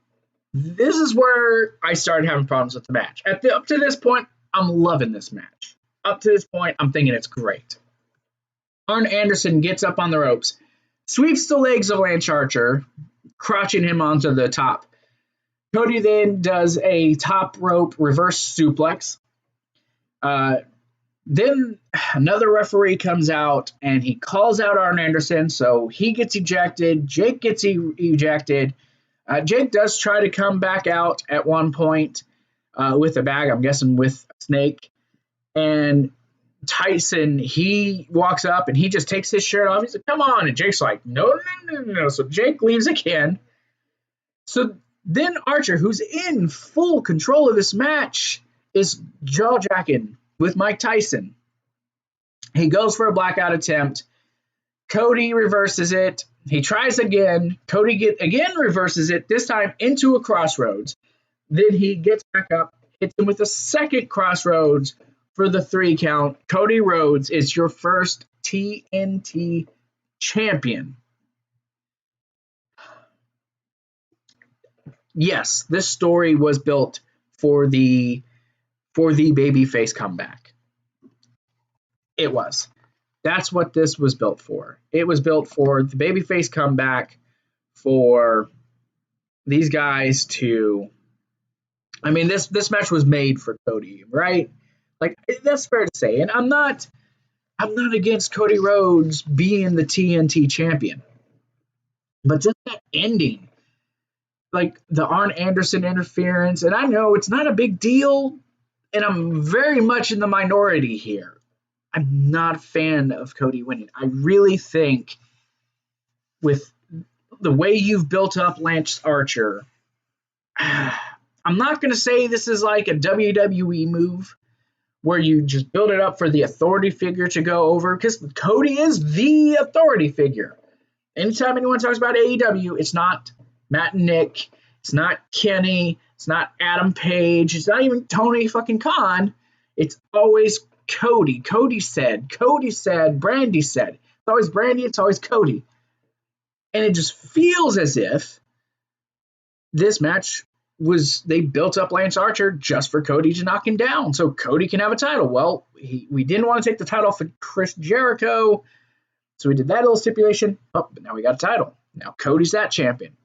Speaker 1: This is where I started having problems with the match. Up to this point, I'm loving this match. Up to this point, I'm thinking it's great. Arn Anderson gets up on the ropes, sweeps the legs of Lance Archer, crotching him onto the top. Cody then does a top rope reverse suplex. Then another referee comes out and he calls out Arn Anderson, so he gets ejected. Jake gets ejected. Jake does try to come back out at one point with a bag, I'm guessing with a snake. And Tyson, he walks up and he just takes his shirt off. He's like, come on. And Jake's like, no. So Jake leaves again. So then Archer, who's in full control of this match, is jaw-jacking with Mike Tyson. He goes for a blackout attempt. Cody reverses it. He tries again. Cody again reverses it, this time into a crossroads. Then he gets back up, hits him with a second crossroads for the 3 count. Cody Rhodes is your first TNT champion. Yes, this story was built for the babyface comeback. It was. That's what this was built for. It was built for the babyface comeback, for these guys to. I mean, this match was made for Cody, right? Like, that's fair to say. And I'm not against Cody Rhodes being the TNT champion, but just that ending. Like the Arn Anderson interference, and I know it's not a big deal, and I'm very much in the minority here. I'm not a fan of Cody winning. I really think with the way you've built up Lance Archer, I'm not going to say this is like a WWE move where you just build it up for the authority figure to go over, because Cody is the authority figure. Anytime anyone talks about AEW, it's not Matt and Nick. It's not Kenny. It's not Adam Page. It's not even Tony fucking Khan. It's always Cody. Cody said, Brandy said. It's always Brandy. It's always Cody. And it just feels as if this match they built up Lance Archer just for Cody to knock him down so Cody can have a title. Well, we didn't want to take the title off of Chris Jericho, so we did that little stipulation. Oh, but now we got a title. Now Cody's that champion.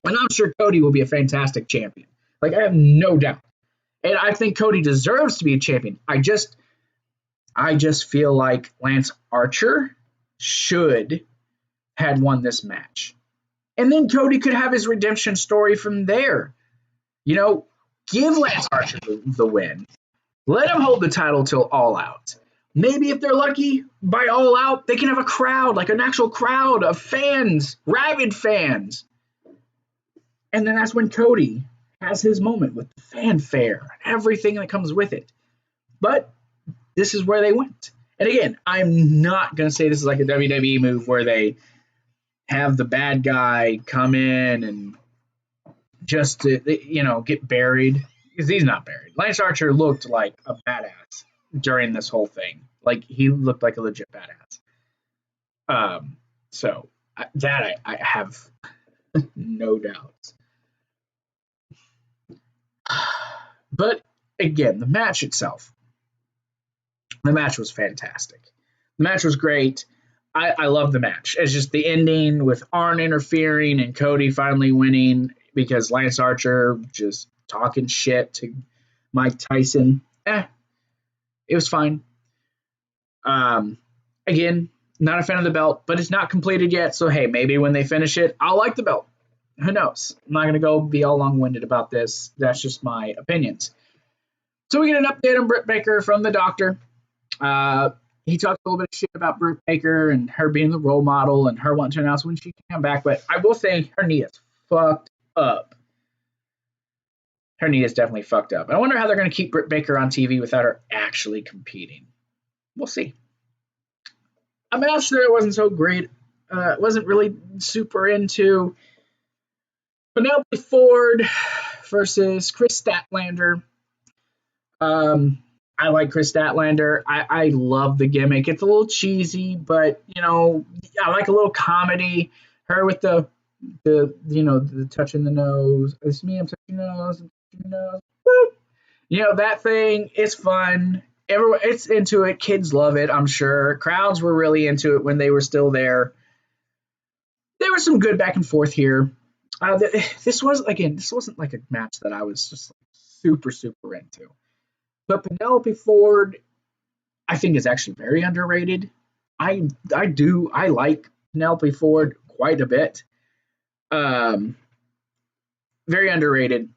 Speaker 1: And I'm sure Cody will be a fantastic champion. Like, I have no doubt. And I think Cody deserves to be a champion. I just feel like Lance Archer should had won this match. And then Cody could have his redemption story from there. You know, give Lance Archer the win. Let him hold the title till All Out. Maybe if they're lucky, by All Out, they can have a crowd, like an actual crowd of fans, rabid fans. And then that's when Cody has his moment with the fanfare and everything that comes with it. But this is where they went. And again, I'm not going to say this is like a WWE move where they have the bad guy come in and just to, get buried. Because he's not buried. Lance Archer looked like a badass during this whole thing. Like, he looked like a legit badass. So that I have no doubts. But again, the match itself. The match was fantastic. The match was great. I love the match. It's just the ending with Arn interfering and Cody finally winning because Lance Archer just talking shit to Mike Tyson. It was fine. Again, not a fan of the belt, but it's not completed yet. So, hey, maybe when they finish it, I'll like the belt. Who knows? I'm not going to go be all long-winded about this. That's just my opinions. So we get an update on Britt Baker from the doctor. He talked a little bit of shit about Britt Baker and her being the role model and her wanting to announce when she can come back. But I will say her knee is fucked up. Her knee is definitely fucked up. I wonder how they're going to keep Britt Baker on TV without her actually competing. We'll see. A match that I wasn't so great. Wasn't really super into. Penelope Ford versus Chris Statlander. I like Chris Statlander. I love the gimmick. It's a little cheesy, but I like a little comedy. Her with the touching the nose. It's me. I'm touching the nose. I'm touching the nose. Woo! That thing. It's fun. Everyone, it's into it. Kids love it. I'm sure. Crowds were really into it when they were still there. There was some good back and forth here. This wasn't like a match that I was just super into. But Penelope Ford, I think, is actually very underrated. I like Penelope Ford quite a bit. Very underrated.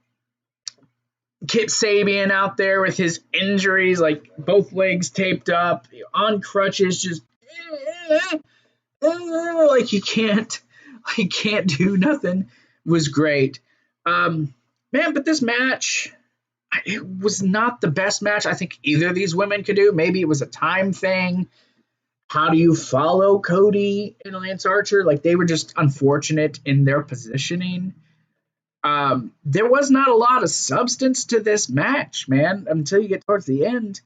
Speaker 1: Kip Sabian out there with his injuries, like both legs taped up, on crutches, just like he can't do nothing. Was great. But this match, it was not the best match I think either of these women could do. Maybe it was a time thing. How do you follow Cody and Lance Archer? Like, they were just unfortunate in their positioning. There was not a lot of substance to this match, man, until you get towards the end.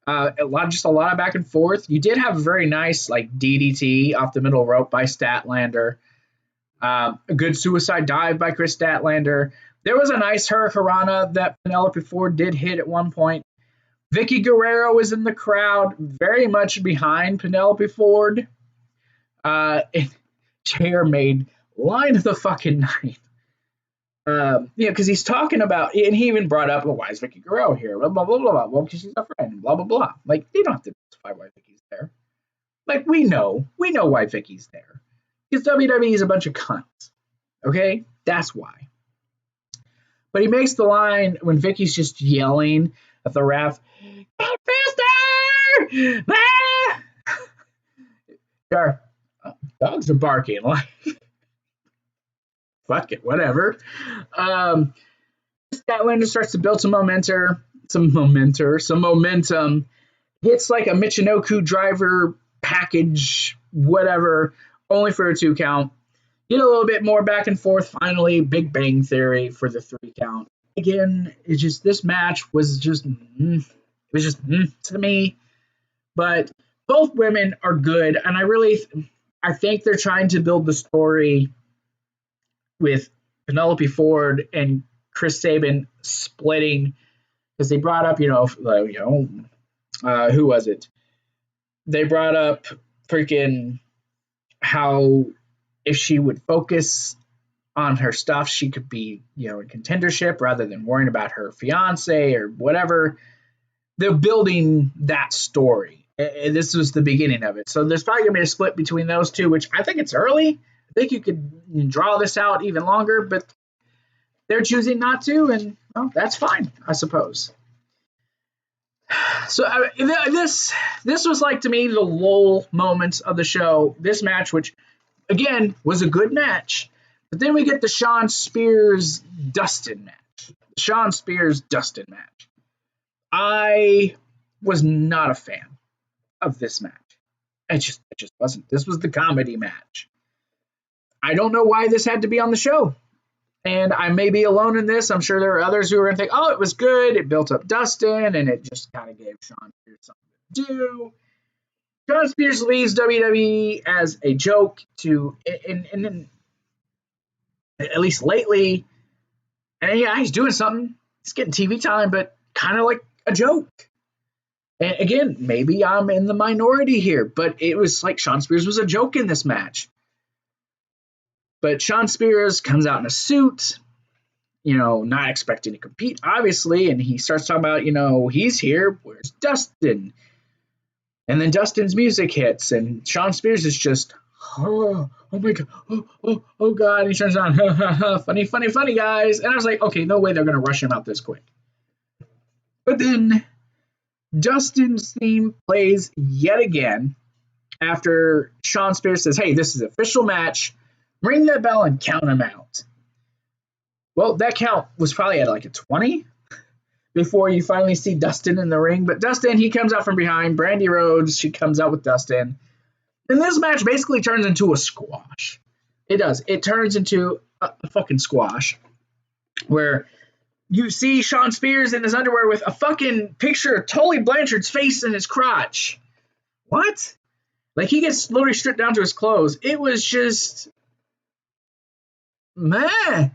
Speaker 1: A lot of back and forth. You did have a very nice DDT off the middle rope by Statlander. A good suicide dive by Chris Statlander. There was a nice hurricanrana that Penelope Ford did hit at one point. Vicky Guerrero was in the crowd, very much behind Penelope Ford. And Chair made line of the fucking night. Because he's talking about, and he even brought up, well, why is Vicky Guerrero here? Blah, blah, blah, blah, blah. Well, because she's a friend, blah, blah, blah. Like, they don't have to justify why Vicky's there. Like, we know why Vicky's there. Because WWE is a bunch of cunts. Okay? That's why. But he makes the line when Vicky's just yelling at the ref, "Get faster! Ah!" Our dogs are barking. Like, fuck it, whatever. Statlander starts to build some momentum. Hits like a Michinoku driver package, whatever, only for a 2 count. Get a little bit more back and forth. Finally, Big Bang Theory for the 3 count. Again, it's just this match was just to me. But both women are good, and I think they're trying to build the story with Penelope Ford and Chris Sabin splitting, because they brought up, who was it? They brought up freaking how if she would focus on her stuff, she could be, in contendership rather than worrying about her fiance or whatever. They're building that story. And this was the beginning of it. So there's probably going to be a split between those two, which I think it's early. I think you could draw this out even longer, but they're choosing not to, and well, that's fine, I suppose. So this was like, to me, the lull moments of the show. This match, which again was a good match, but then we get the Shawn Spears Dustin match. Shawn Spears Dustin match. I was not a fan of this match. It just wasn't. This was the comedy match. I don't know why this had to be on the show. And I may be alone in this. I'm sure there are others who are going to think, oh, it was good. It built up Dustin, and it just kind of gave Shawn Spears something to do. Shawn Spears leaves WWE as a joke to, and at least lately. And yeah, he's doing something. He's getting TV time, but kind of like a joke. And again, maybe I'm in the minority here, but it was like Shawn Spears was a joke in this match. But Shawn Spears comes out in a suit, not expecting to compete, obviously, and he starts talking about, he's here, where's Dustin? And then Dustin's music hits, and Shawn Spears is just, oh my God, oh God, and he turns on, funny, guys. And I was like, okay, no way they're going to rush him out this quick. But then Dustin's theme plays yet again after Shawn Spears says, hey, this is an official match. Ring that bell and count him out. Well, that count was probably at like a 20 before you finally see Dustin in the ring. But Dustin, he comes out from behind. Brandy Rhodes, she comes out with Dustin. And this match basically turns into a squash. It does. It turns into a fucking squash where you see Shawn Spears in his underwear with a fucking picture of Tully Blanchard's face in his crotch. What? Like, he gets literally stripped down to his clothes. It was just... man,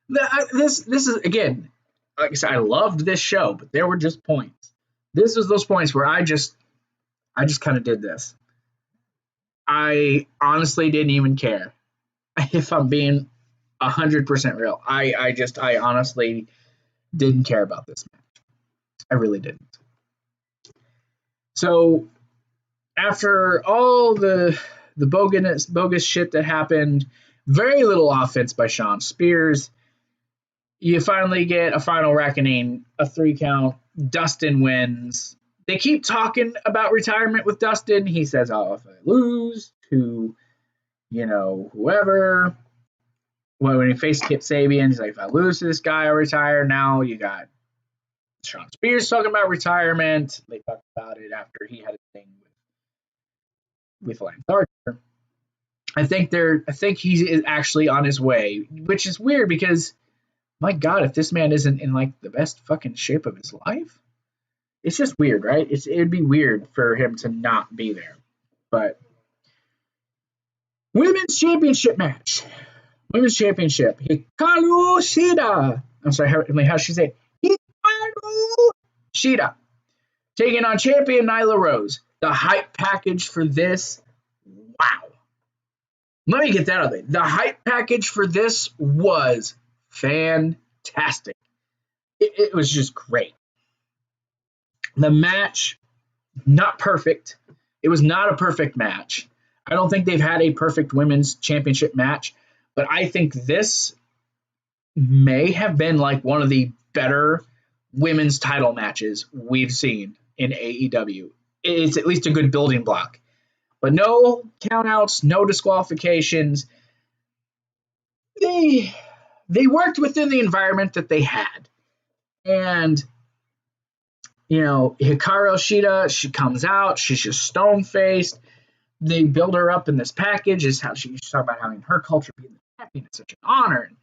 Speaker 1: this is, again, like I said, I loved this show, but there were just points. This was those points where I just kind of did this. I honestly didn't even care. If I'm being 100% real, I honestly didn't care about this match. I really didn't. So after all the bogus shit that happened, very little offense by Shawn Spears, you finally get a final reckoning, a 3 count. Dustin wins. They keep talking about retirement with Dustin. He says, oh, if I lose to, whoever. Well, when he faced Kip Sabian, he's like, if I lose to this guy, I'll retire. Now you got Shawn Spears talking about retirement. They talked about it after he had a thing with Lance Archer. I think he's actually on his way, which is weird because, my God, if this man isn't in like the best fucking shape of his life, it's just weird, right? It'd be weird for him to not be there. But Women's Championship match. Women's Championship. Hikaru Shida. I'm sorry, how should I say? Hikaru Shida. Taking on champion Nyla Rose. The hype package for this, wow. Let me get that out of it. The hype package for this was fantastic. It was just great. The match, not perfect. It was not a perfect match. I don't think they've had a perfect women's championship match, but I think this may have been like one of the better women's title matches we've seen in AEW. It's at least a good building block. But no countouts, no disqualifications. They worked within the environment that they had. And, Hikaru Shida, she comes out. She's just stone-faced. they build her up in this package, is how she's talking about having her culture being the champion is such an honor, and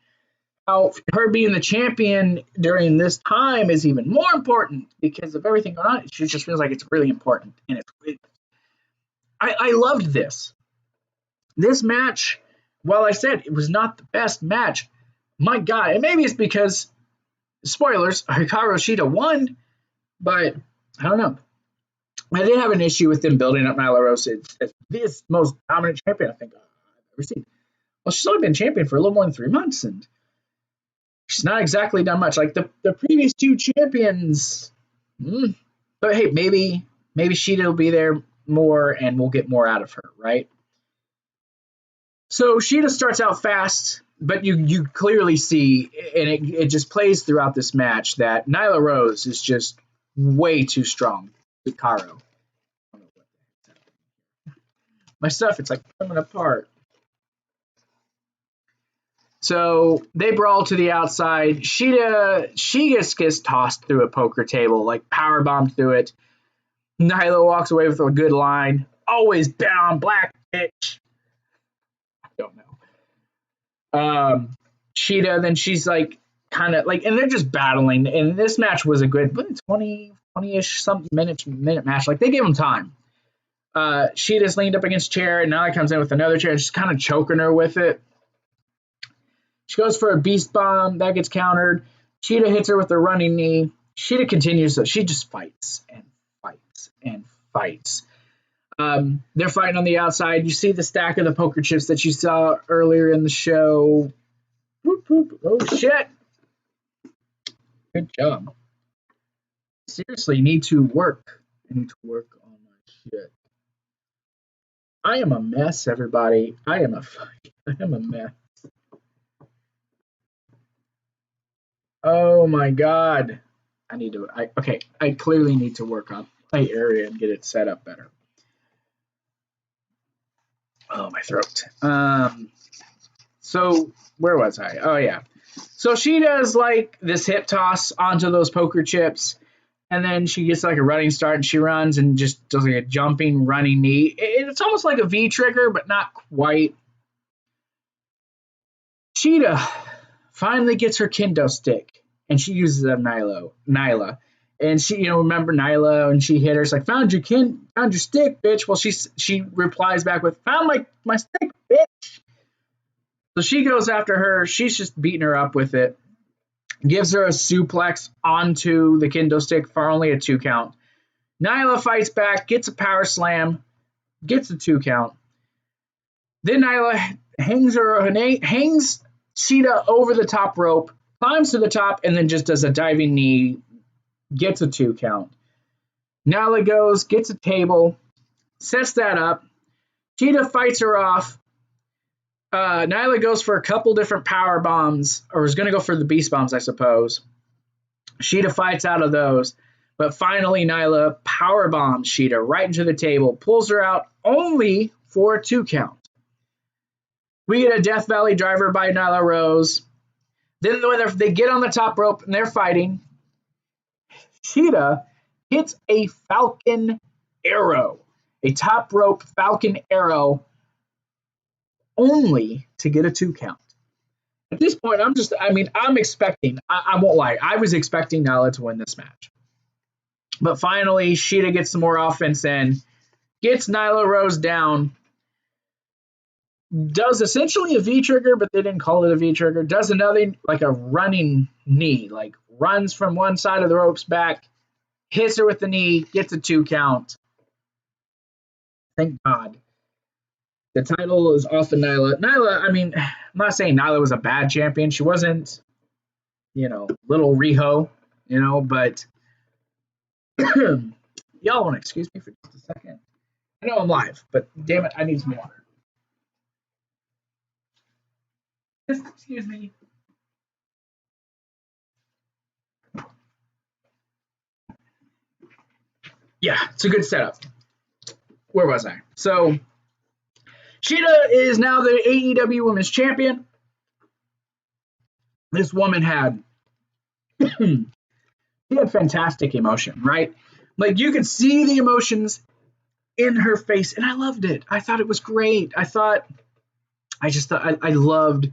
Speaker 1: how her being the champion during this time is even more important because of everything going on. She just feels like it's really important, and I loved this. This match, while I said it was not the best match, my God, and maybe it's because, spoilers, Hikaru Shida won, but I don't know. I did have an issue with them building up Nyla Rose as this most dominant champion I think I've ever seen. Well, she's only been champion for a little more than 3 months, and she's not exactly done much. Like the previous 2 champions, but hey, maybe Shida will be there more, and we'll get more out of her, right? So Shida starts out fast, but you clearly see, and it just plays throughout this match, that Nyla Rose is just way too strong. Hikaru. My stuff, it's like coming apart. So they brawl to the outside. Shida, she just gets tossed through a poker table, like power bombed through it. Nyla walks away with a good line. Always bet on black, bitch. I don't know. Shida, then she's like kind of like, and they're just battling. And this match was a good 20-ish something minute match. Like they gave them time. Shida's leaned up against a chair, and Nyla comes in with another chair, just kind of choking her with it. She goes for a beast bomb. That gets countered. Shida hits her with a running knee. Shida continues. So she just fights and fights and fights. They're fighting on the outside. You see the stack of the poker chips that you saw earlier in the show. Whoop, whoop. Oh, shit. Good job. Seriously, you need to work. I need to work on my shit. I am a mess, everybody. I am a mess. Oh my God. I clearly need to work on my area and get it set up better. Oh, my throat. So where was I? Oh yeah. So she does like this hip toss onto those poker chips, and then she gets like a running start, and she runs and just does like a jumping running knee. It's almost like a V trigger, but not quite. Shida finally gets her kendo stick, and she uses it on Nyla. And she, remember Nyla, and she hit her. It's like, found your stick, bitch. Well, she replies back with, found my stick, bitch. So she goes after her. She's just beating her up with it. Gives her a suplex onto the kendo stick for only a 2 count. Nyla fights back, gets a power slam, gets a 2 count. Then Nyla hangs Shida over the top rope, climbs to the top, and then just does a diving knee, gets a 2 count. Nyla goes, gets a table, sets that up. Shida fights her off. Nyla goes for a couple different power bombs, or is going to go for the beast bombs, I suppose. Shida fights out of those, but finally Nyla power bombs Shida right into the table, pulls her out only for a 2 count. We get a Death Valley driver by Nyla Rose. Then when they get on the top rope and they're fighting, Shida hits a Falcon Arrow, a top rope Falcon Arrow, only to get a 2 count. At this point, I'm expecting, I won't lie, I was expecting Nyla to win this match. But finally, Shida gets some more offense in, gets Nyla Rose down, does essentially a V-trigger, but they didn't call it a V-trigger, does another, like a running knee, like runs from one side of the ropes back, hits her with the knee, gets a 2 count. Thank God. The title is off of Nyla. I'm not saying Nyla was a bad champion. She wasn't, little Riho, but y'all want to excuse me for just a second? I know I'm live, but damn it, I need some water. Just excuse me. Yeah, it's a good setup. Where was I? So Shida is now the AEW Women's Champion. This woman had she had fantastic emotion, right? Like you could see the emotions in her face, and I loved it. I thought it was great. I loved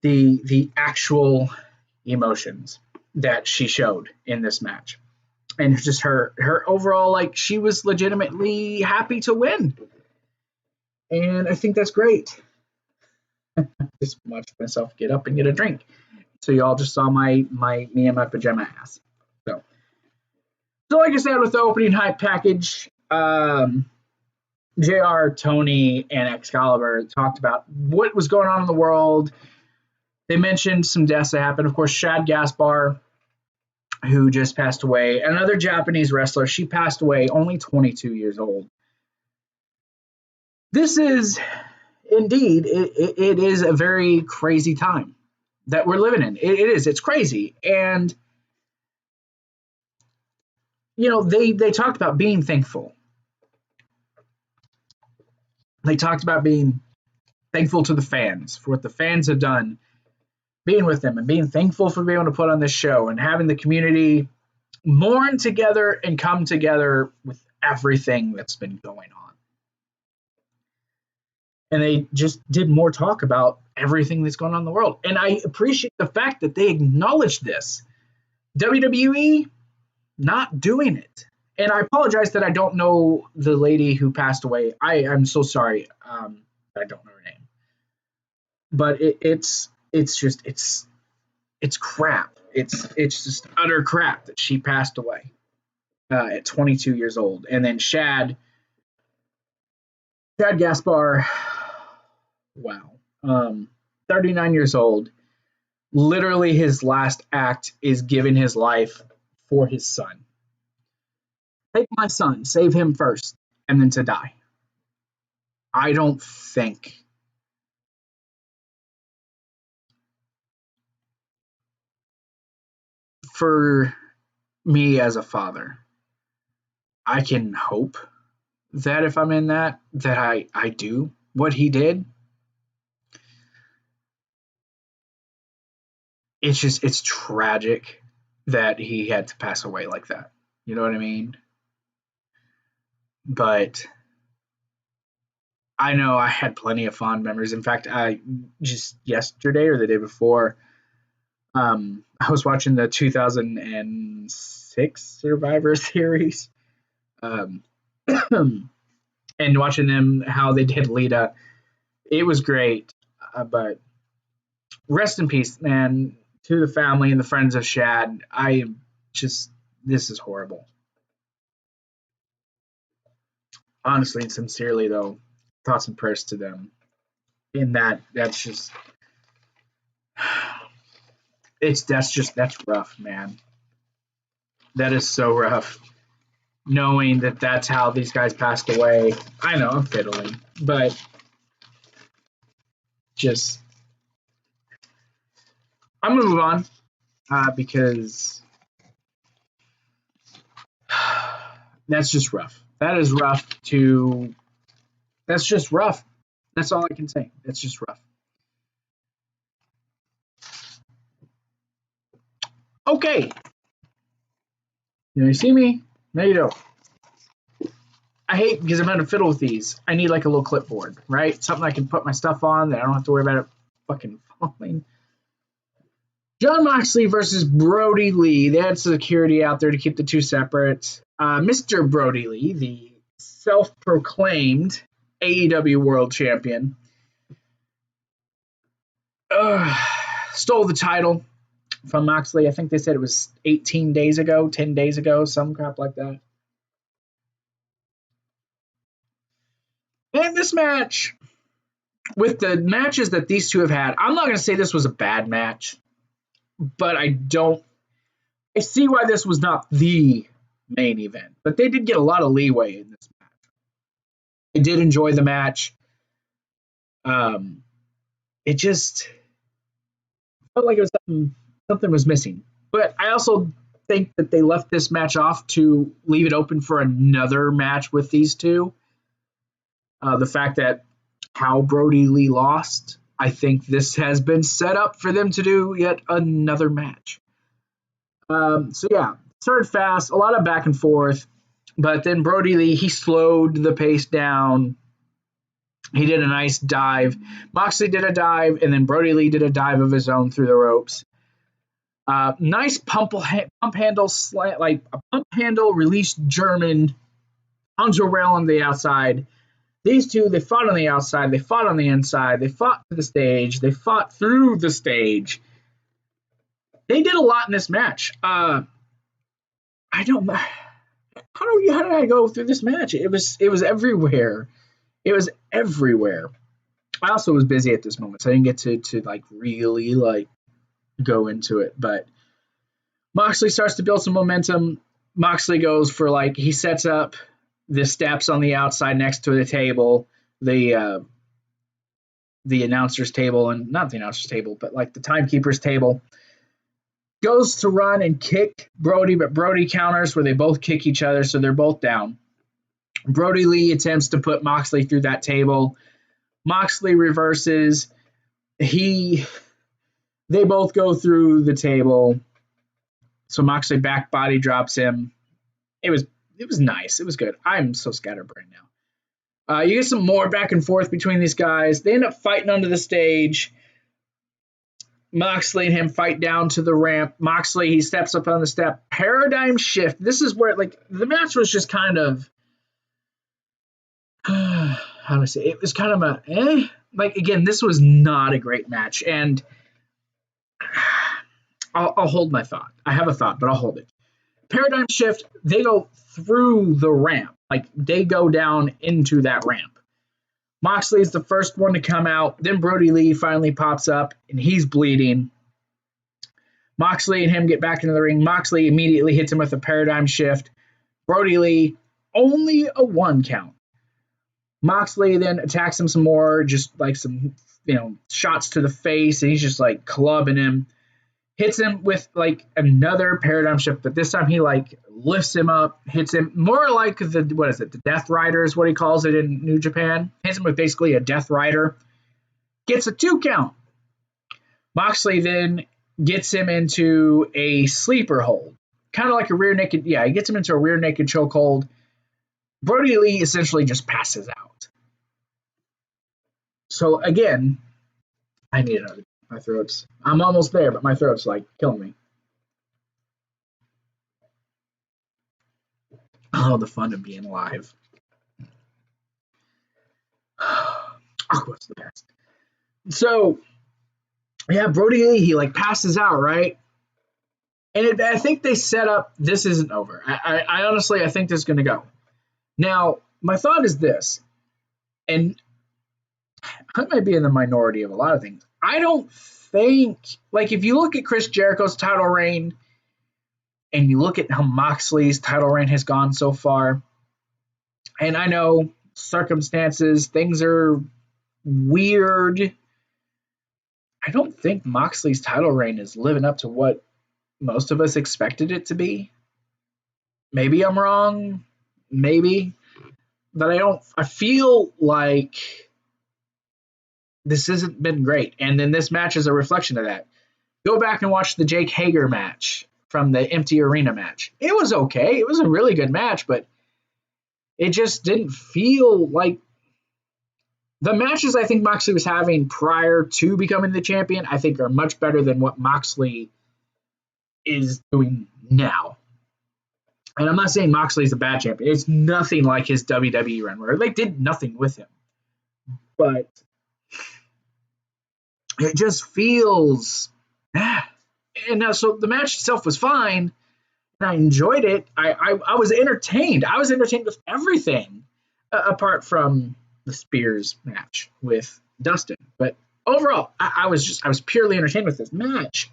Speaker 1: the actual emotions that she showed in this match, and just her overall, like, she was legitimately happy to win, and I think that's great. Just watched myself get up and get a drink, so y'all just saw me and my pajama ass. So like I said, with the opening hype package, JR, Tony, and Excalibur talked about what was going on in the world. They mentioned some deaths that happened. Of course, Shad Gaspar, who just passed away. Another Japanese wrestler. She passed away, only 22 years old. This is, indeed, it is a very crazy time that we're living in. It is. It's crazy. And, you know, they talked about being thankful. They talked about being thankful to the fans for what the fans have done, being with them, and being thankful for being able to put on this show and having the community mourn together and come together with everything that's been going on. And they just did more talk about everything that's going on in the world. And I appreciate the fact that they acknowledged this. WWE not doing it. And I apologize that I don't know the lady who passed away. I'm so sorry. I don't know her name. But it's crap. It's just utter crap that she passed away at 22 years old. And then Shad Gaspar, wow, 39 years old. Literally, his last act is giving his life for his son. Take my son, save him first, and then to die. I don't think for me as a father, I can hope that if I'm in that I do what he did. It's tragic that he had to pass away like that. You know what I mean? But I know I had plenty of fond memories. In fact, I just yesterday or the day before, I was watching the 2006 Survivor Series, and watching them how they did Lita. It was great, but rest in peace, man, to the family and the friends of Shad. This is horrible. Honestly and sincerely, though, thoughts and prayers to them. In that's just, that's rough, man. That is so rough. Knowing that that's how these guys passed away. I know, I'm fiddling, but just, I'm gonna move on because that's just rough. That's just rough. That's all I can say. That's just rough. Okay. You see me? No, you don't. I hate because I'm going to fiddle with these. I need like a little clipboard, right? Something I can put my stuff on that I don't have to worry about it fucking falling. Jon Moxley versus Brodie Lee. They had security out there to keep the two separate. Mr. Brodie Lee, the self-proclaimed AEW World Champion, stole the title from Moxley. I think they said it was 18 days ago, 10 days ago, some crap like that. And this match, with the matches that these two have had, I'm not going to say this was a bad match, but I see why this was not the main event. But they did get a lot of leeway in this match. I did enjoy the match. It just felt like it was something was missing. But I also think that they left this match off to leave it open for another match with these two. The fact that how Brodie Lee lost, I think this has been set up for them to do yet another match. So yeah, started fast, a lot of back and forth. But then Brodie Lee, he slowed the pace down. He did a nice dive. Moxley did a dive, and then Brodie Lee did a dive of his own through the ropes. Nice pump handle slant, like a pump handle released German onto a rail on the outside. These two, they fought on the outside, they fought on the inside, they fought to the stage, they fought through the stage. They did a lot in this match. I don't know. How did I go through this match? It was everywhere. It was everywhere. I also was busy at this moment, so I didn't get to like really like go into it. But Moxley starts to build some momentum. Moxley goes for like, he sets up the steps on the outside next to the table, the announcer's table, and not the announcer's table, but like the timekeeper's table. Goes to run and kick Brodie, but Brodie counters where they both kick each other, so they're both down. Brodie Lee attempts to put Moxley through that table. Moxley reverses. They both go through the table. So Moxley back body drops him. It was nice. It was good. I'm so scatterbrained now. You get some more back and forth between these guys. They end up fighting under the stage. Moxley and him fight down to the ramp. Moxley, he steps up on the step. Paradigm shift. This is where, like, the match was just kind of, how do I say, it was kind of like, again, this was not a great match. And I'll hold my thought. I have a thought, but I'll hold it. Paradigm shift, they go through the ramp. Like, they go down into that ramp. Moxley is the first one to come out. Then Brodie Lee finally pops up, and he's bleeding. Moxley and him get back into the ring. Moxley immediately hits him with a paradigm shift. Brodie Lee, only a 1 count. Moxley then attacks him some more, just like some, shots to the face, and he's just like clubbing him. Hits him with like another paradigm shift, but this time he like lifts him up, hits him more like the Death Rider is what he calls it in New Japan. Hits him with basically a Death Rider. Gets a 2 count. Moxley then gets him into a sleeper hold. Kind of like a rear naked, he gets him into a rear naked chokehold. Brodie Lee essentially just passes out. So again, I need another. My throat's, I'm almost there, but my throat's like killing me. Oh, the fun of being live. Aqua's the best. So, Brodie Lee, he like passes out, right? And I think they set up, this isn't over. I honestly, I think this is going to go. Now, my thought is this, and I might be in the minority of a lot of things. I don't think, like, if you look at Chris Jericho's title reign and you look at how Moxley's title reign has gone so far, and I know circumstances, things are weird. I don't think Moxley's title reign is living up to what most of us expected it to be. Maybe I'm wrong, maybe, but I feel like this hasn't been great. And then this match is a reflection of that. Go back and watch the Jake Hager match from the empty arena match. It was okay. It was a really good match, but it just didn't feel like the matches I think Moxley was having prior to becoming the champion, I think are much better than what Moxley is doing now. And I'm not saying Moxley's a bad champion. It's nothing like his WWE run where they did nothing with him. But it just feels, and now, so the match itself was fine, and I enjoyed it. I was entertained. I was entertained with everything, apart from the Spears match with Dustin. But overall, I was purely entertained with this match.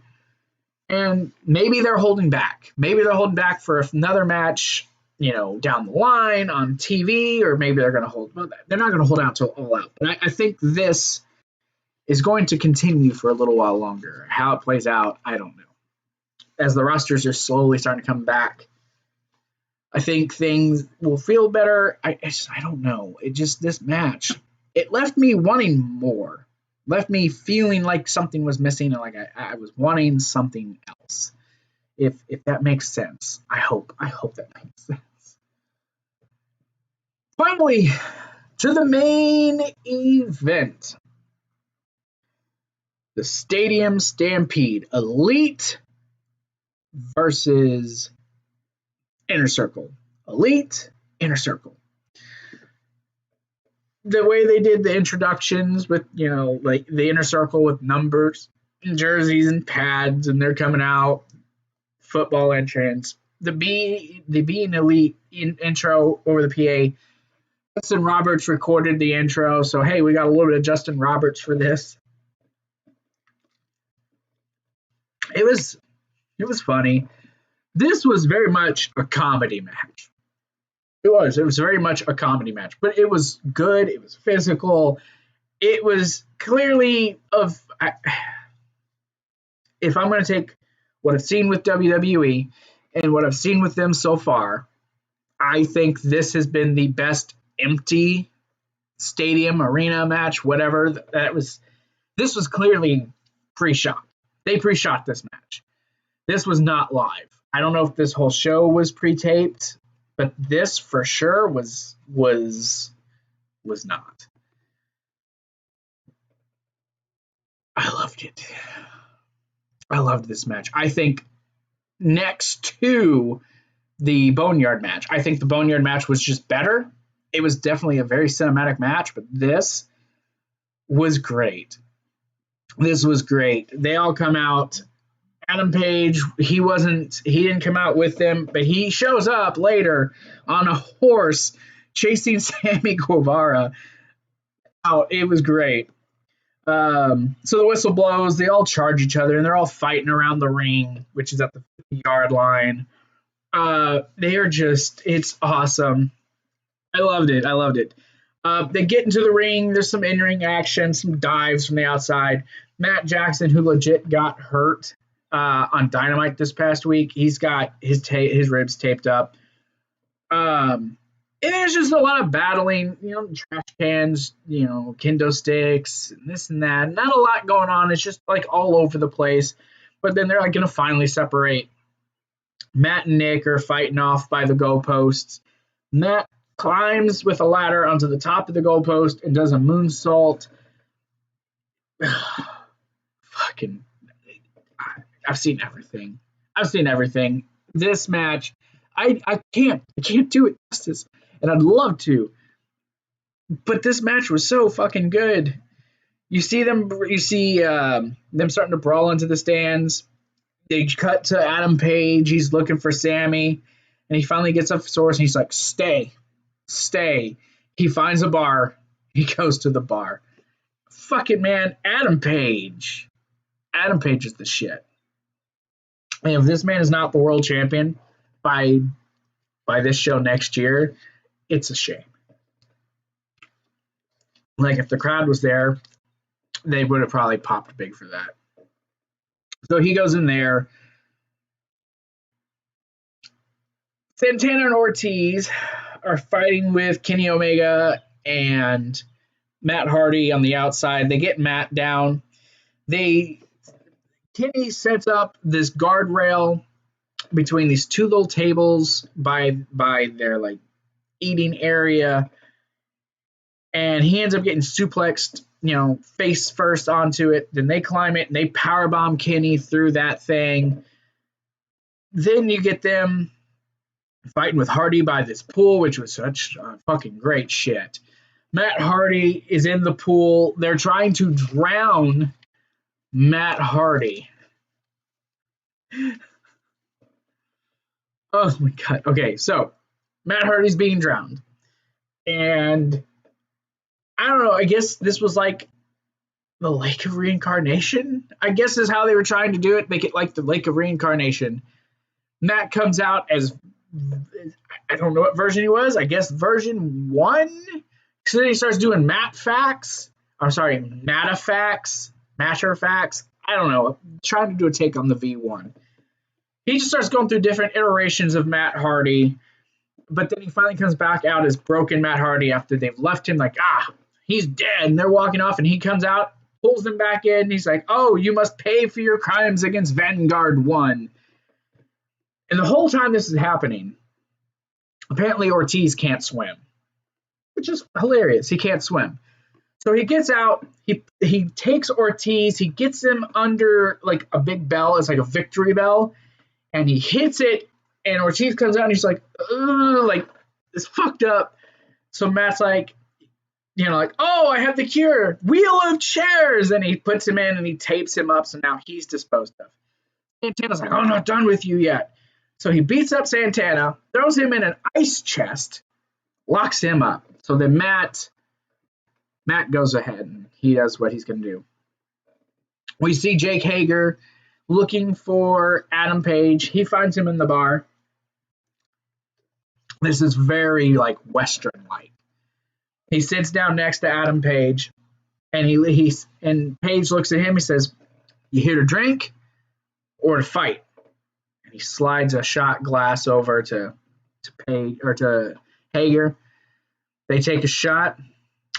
Speaker 1: And maybe they're holding back. Maybe they're holding back for another match, down the line on TV, or maybe they're going to hold. Well, they're not going to hold out until All Out. But I think this is going to continue for a little while longer. How it plays out, I don't know. As the rosters are slowly starting to come back, I think things will feel better. I don't know. This match, it left me wanting more. Left me feeling like something was missing, and like I was wanting something else. If that makes sense. I hope that makes sense. Finally, to the main event. The Stadium Stampede. Elite versus Inner Circle. Elite, Inner Circle. The way they did the introductions with, like the Inner Circle with numbers and jerseys and pads, and they're coming out, football entrance. The Being Elite intro over the PA. Justin Roberts recorded the intro, so hey, we got a little bit of Justin Roberts for this. It was funny. This was very much a comedy match. It was very much a comedy match, but it was good. It was physical. It was clearly if I'm going to take what I've seen with WWE and what I've seen with them so far, I think this has been the best empty stadium, arena match, whatever. This was clearly pre-shot. They pre-shot this match. This was not live. I don't know if this whole show was pre-taped, but this for sure was not. I loved it. I loved this match. I think next to the Boneyard match, I think the Boneyard match was just better. It was definitely a very cinematic match, but this was great. This was great. They all come out. Adam Page, he didn't come out with them, but he shows up later on a horse chasing Sammy Guevara out. It was great. So the whistle blows. They all charge each other, and they're all fighting around the ring, which is at the 50-yard line. It's awesome. I loved it. They get into the ring. There's some in-ring action, some dives from the outside. Matt Jackson, who legit got hurt on Dynamite this past week, he's got his ribs taped up. And there's just a lot of battling, trash cans, kendo sticks, and this and that. Not a lot going on. It's just like all over the place. But then they're like going to finally separate. Matt and Nick are fighting off by the goalposts. Matt climbs with a ladder onto the top of the goalpost and does a moonsault. Fucking, I've seen everything. This match, I can't do it justice, and I'd love to. But this match was so fucking good. You see them starting to brawl into the stands. They cut to Adam Page. He's looking for Sammy, and he finally gets up source, and he's like, stay. He finds a bar. He goes to the bar. Fucking man, Adam Page is the shit. And if this man is not the world champion by this show next year, it's a shame. Like, if the crowd was there, they would have probably popped big for that. So he goes in there. Santana and Ortiz are fighting with Kenny Omega and Matt Hardy on the outside. They get Matt down. Kenny sets up this guardrail between these two little tables by their like eating area, and he ends up getting suplexed, face first onto it. Then they climb it and they powerbomb Kenny through that thing. Then you get them fighting with Hardy by this pool, which was such fucking great shit. Matt Hardy is in the pool. They're trying to drown Matt Hardy. Oh my God. Okay, so Matt Hardy's being drowned. And I don't know, I guess this was like the Lake of Reincarnation, I guess is how they were trying to do it. Make it like the Lake of Reincarnation. Matt comes out as, I don't know what version he was. I guess version 1. So then he starts doing Matterfacts. I don't know. Trying to do a take on the V1. He just starts going through different iterations of Matt Hardy. But then he finally comes back out as broken Matt Hardy after they've left him like, he's dead. And they're walking off and he comes out, pulls them back in. And he's like, oh, you must pay for your crimes against Vanguard 1. And the whole time this is happening, apparently Ortiz can't swim. which is hilarious. He can't swim. So he gets out, he takes Ortiz, he gets him under like a big bell, it's like a victory bell, and he hits it, and Ortiz comes out and he's like, ugh, like, it's fucked up. So Matt's like, like, oh, I have the cure, wheel of chairs, and he puts him in and he tapes him up, so now he's disposed of. Santana's like, I'm not done with you yet. So he beats up Santana, throws him in an ice chest, locks him up. So then Matt goes ahead and he does what he's going to do. We see Jake Hager looking for Adam Page. He finds him in the bar. This is very like Western-like. He sits down next to Adam Page, and and Page looks at him. He says, "You here to drink or to fight?" And he slides a shot glass over to Page or to Hager. They take a shot,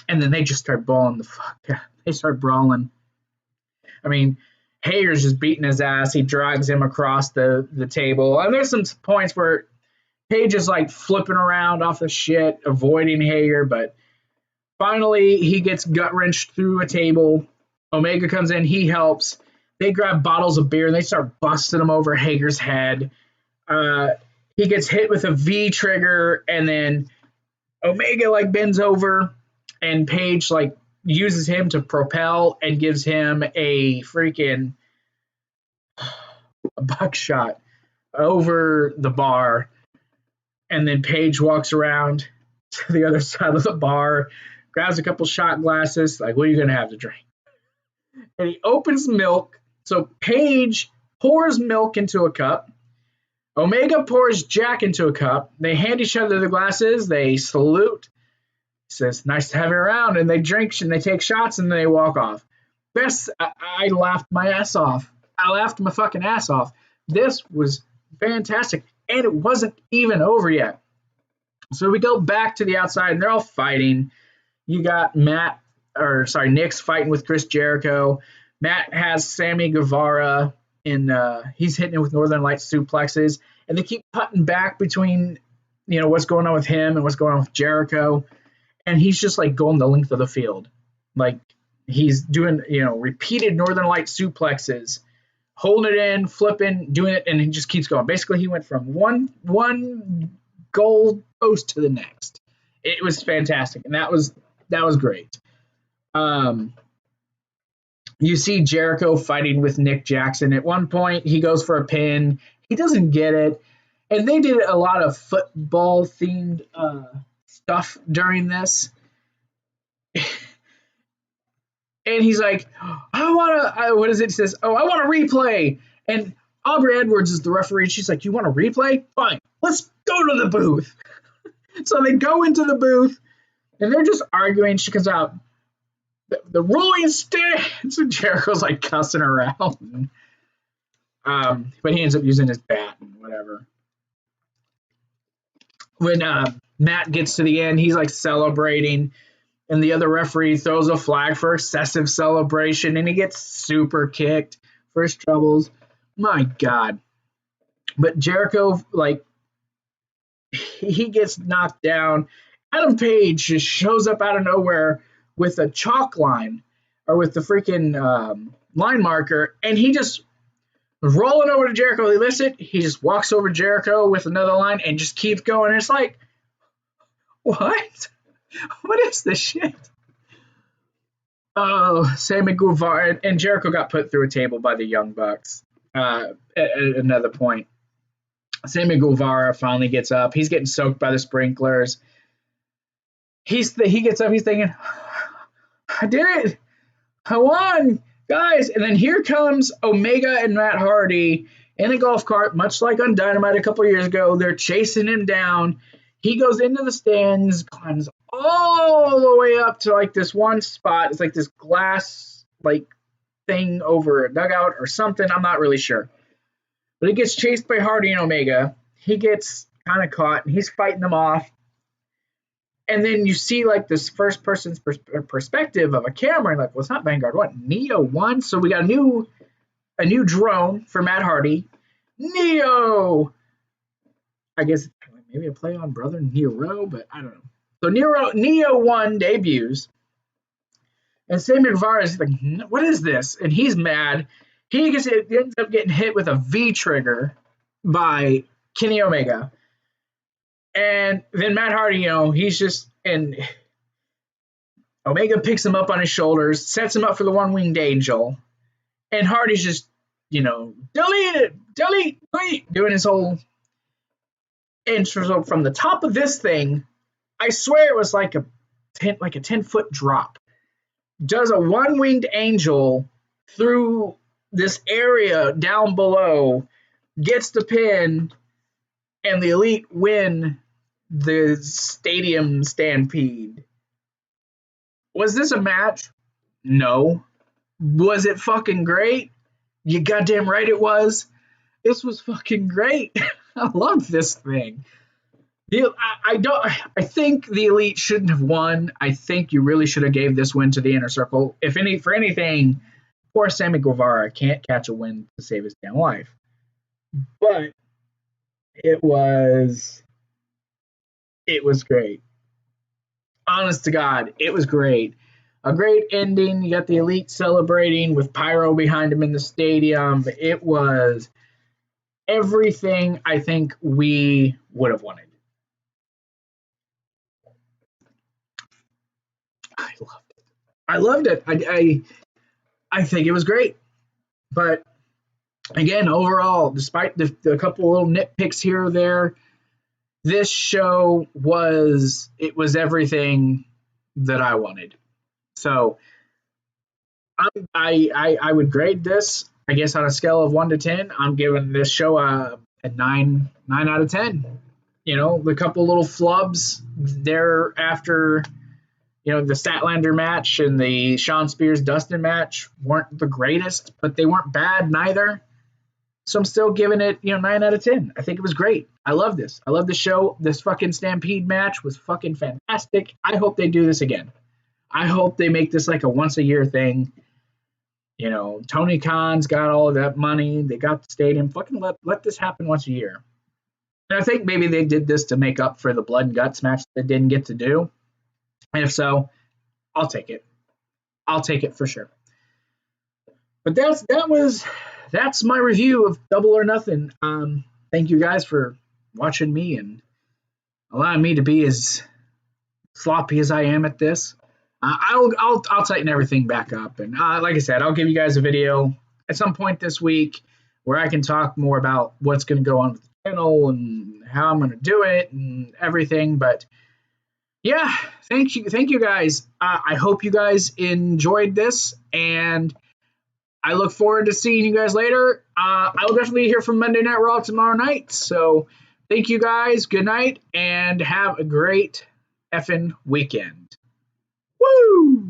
Speaker 1: and then they just start brawling the fuck out. They start brawling. I mean, Hager's just beating his ass. He drags him across the table. And there's some points where Page is like flipping around off the shit, avoiding Hager, but finally he gets gut wrenched through a table. Omega comes in, he helps. They grab bottles of beer and they start busting them over Hager's head. He gets hit with a V trigger, and then Omega like bends over, and Page like uses him to propel and gives him a freaking buckshot over the bar. And then Page walks around to the other side of the bar, grabs a couple shot glasses, like, what are you going to have to drink? And he opens milk. So Page pours milk into a cup. Omega pours Jack into a cup. They hand each other the glasses. They salute. He says, nice to have you around. And they drink and they take shots and then they walk off. I laughed my ass off. I laughed my fucking ass off. This was fantastic. And it wasn't even over yet. So we go back to the outside and they're all fighting. You got Nick's fighting with Chris Jericho. Matt has Sammy Guevara he's hitting him with Northern Lights suplexes, and they keep cutting back between, what's going on with him and what's going on with Jericho. And he's just like going the length of the field. Like he's doing, repeated Northern Lights suplexes, holding it in, flipping, doing it, and he just keeps going. Basically, he went from one goal post to the next. It was fantastic, and that was great. You see Jericho fighting with Nick Jackson. At one point, he goes for a pin. He doesn't get it, and they did a lot of football-themed stuff during this. And he's like, what is it? He says, I want a replay. And Aubrey Edwards is the referee. She's like, you want a replay? Fine. Let's go to the booth. So they go into the booth, and they're just arguing. She comes out, the ruling stands. And Jericho's like cussing around. But he ends up using his bat and whatever. When Matt gets to the end, he's like celebrating. And the other referee throws a flag for excessive celebration, and he gets super kicked for his troubles. My God. But Jericho, like, he gets knocked down. Adam Page just shows up out of nowhere with a chalk line, or with the freaking line marker, and he just rolling over to Jericho. He lifts it. He just walks over Jericho with another line and just keeps going. It's like, what? What is this shit? Oh, Sammy Guevara and Jericho got put through a table by the Young Bucks. At another point, Sammy Guevara finally gets up. He's getting soaked by the sprinklers. He gets up. He's thinking, I did it. I won, guys. And then here comes Omega and Matt Hardy in a golf cart, much like on Dynamite a couple years ago. They're chasing him down. He goes into the stands, climbs all the way up to like this one spot. It's like this glass like thing over a dugout or something. I'm not really sure. But he gets chased by Hardy and Omega. He gets kind of caught, and he's fighting them off. And then you see like this first person's perspective of a camera. And like, well, it's not Vanguard 1. Neo 1. So we got a new drone for Matt Hardy. Neo! I guess maybe a play on Brother Nero, but I don't know. So Neo 1 debuts, and Sammy Guevara is like, what is this? And he's mad. He ends up getting hit with a V trigger by Kenny Omega. And then Matt Hardy, he's just, and Omega picks him up on his shoulders, sets him up for the one-winged angel. And Hardy's just, delete, doing his whole intro from the top of this thing. I swear it was like a 10-foot drop. Does a one-winged angel through this area down below, gets the pin, and the Elite win the Stadium Stampede. Was this a match? No. Was it fucking great? You goddamn right it was. This was fucking great. I love this thing. I think the Elite shouldn't have won. I think you really should have gave this win to the Inner Circle. For anything, poor Sammy Guevara can't catch a win to save his damn life. But it was great. Honest to God, it was great. A great ending. You got the Elite celebrating with pyro behind them in the stadium. It was everything I think we would have wanted. I loved it. I think it was great. But again, overall, despite the couple little nitpicks here or there, this show was everything that I wanted. So I would grade this, I guess, on a scale of 1 to 10. I'm giving this show a 9 out of 10. The couple little flubs there after, the Statlander match and the Shawn Spears-Dustin match weren't the greatest, but they weren't bad neither. So I'm still giving it, 9 out of 10. I think it was great. I love this. I love the show. This fucking Stampede match was fucking fantastic. I hope they do this again. I hope they make this like a once-a-year thing. Tony Khan's got all of that money. They got the stadium. Fucking let this happen once a year. And I think maybe they did this to make up for the Blood and Guts match they didn't get to do. And if so, I'll take it. I'll take it for sure. But that's my review of Double or Nothing. Thank you guys for watching me and allowing me to be as sloppy as I am at this. I'll tighten everything back up, and like I said, I'll give you guys a video at some point this week where I can talk more about what's going to go on with the channel and how I'm going to do it and everything. But yeah, thank you guys. I hope you guys enjoyed this, and I look forward to seeing you guys later. I'll definitely hear from Monday Night Raw tomorrow night. So thank you guys. Good night, and have a great effing weekend. Woo!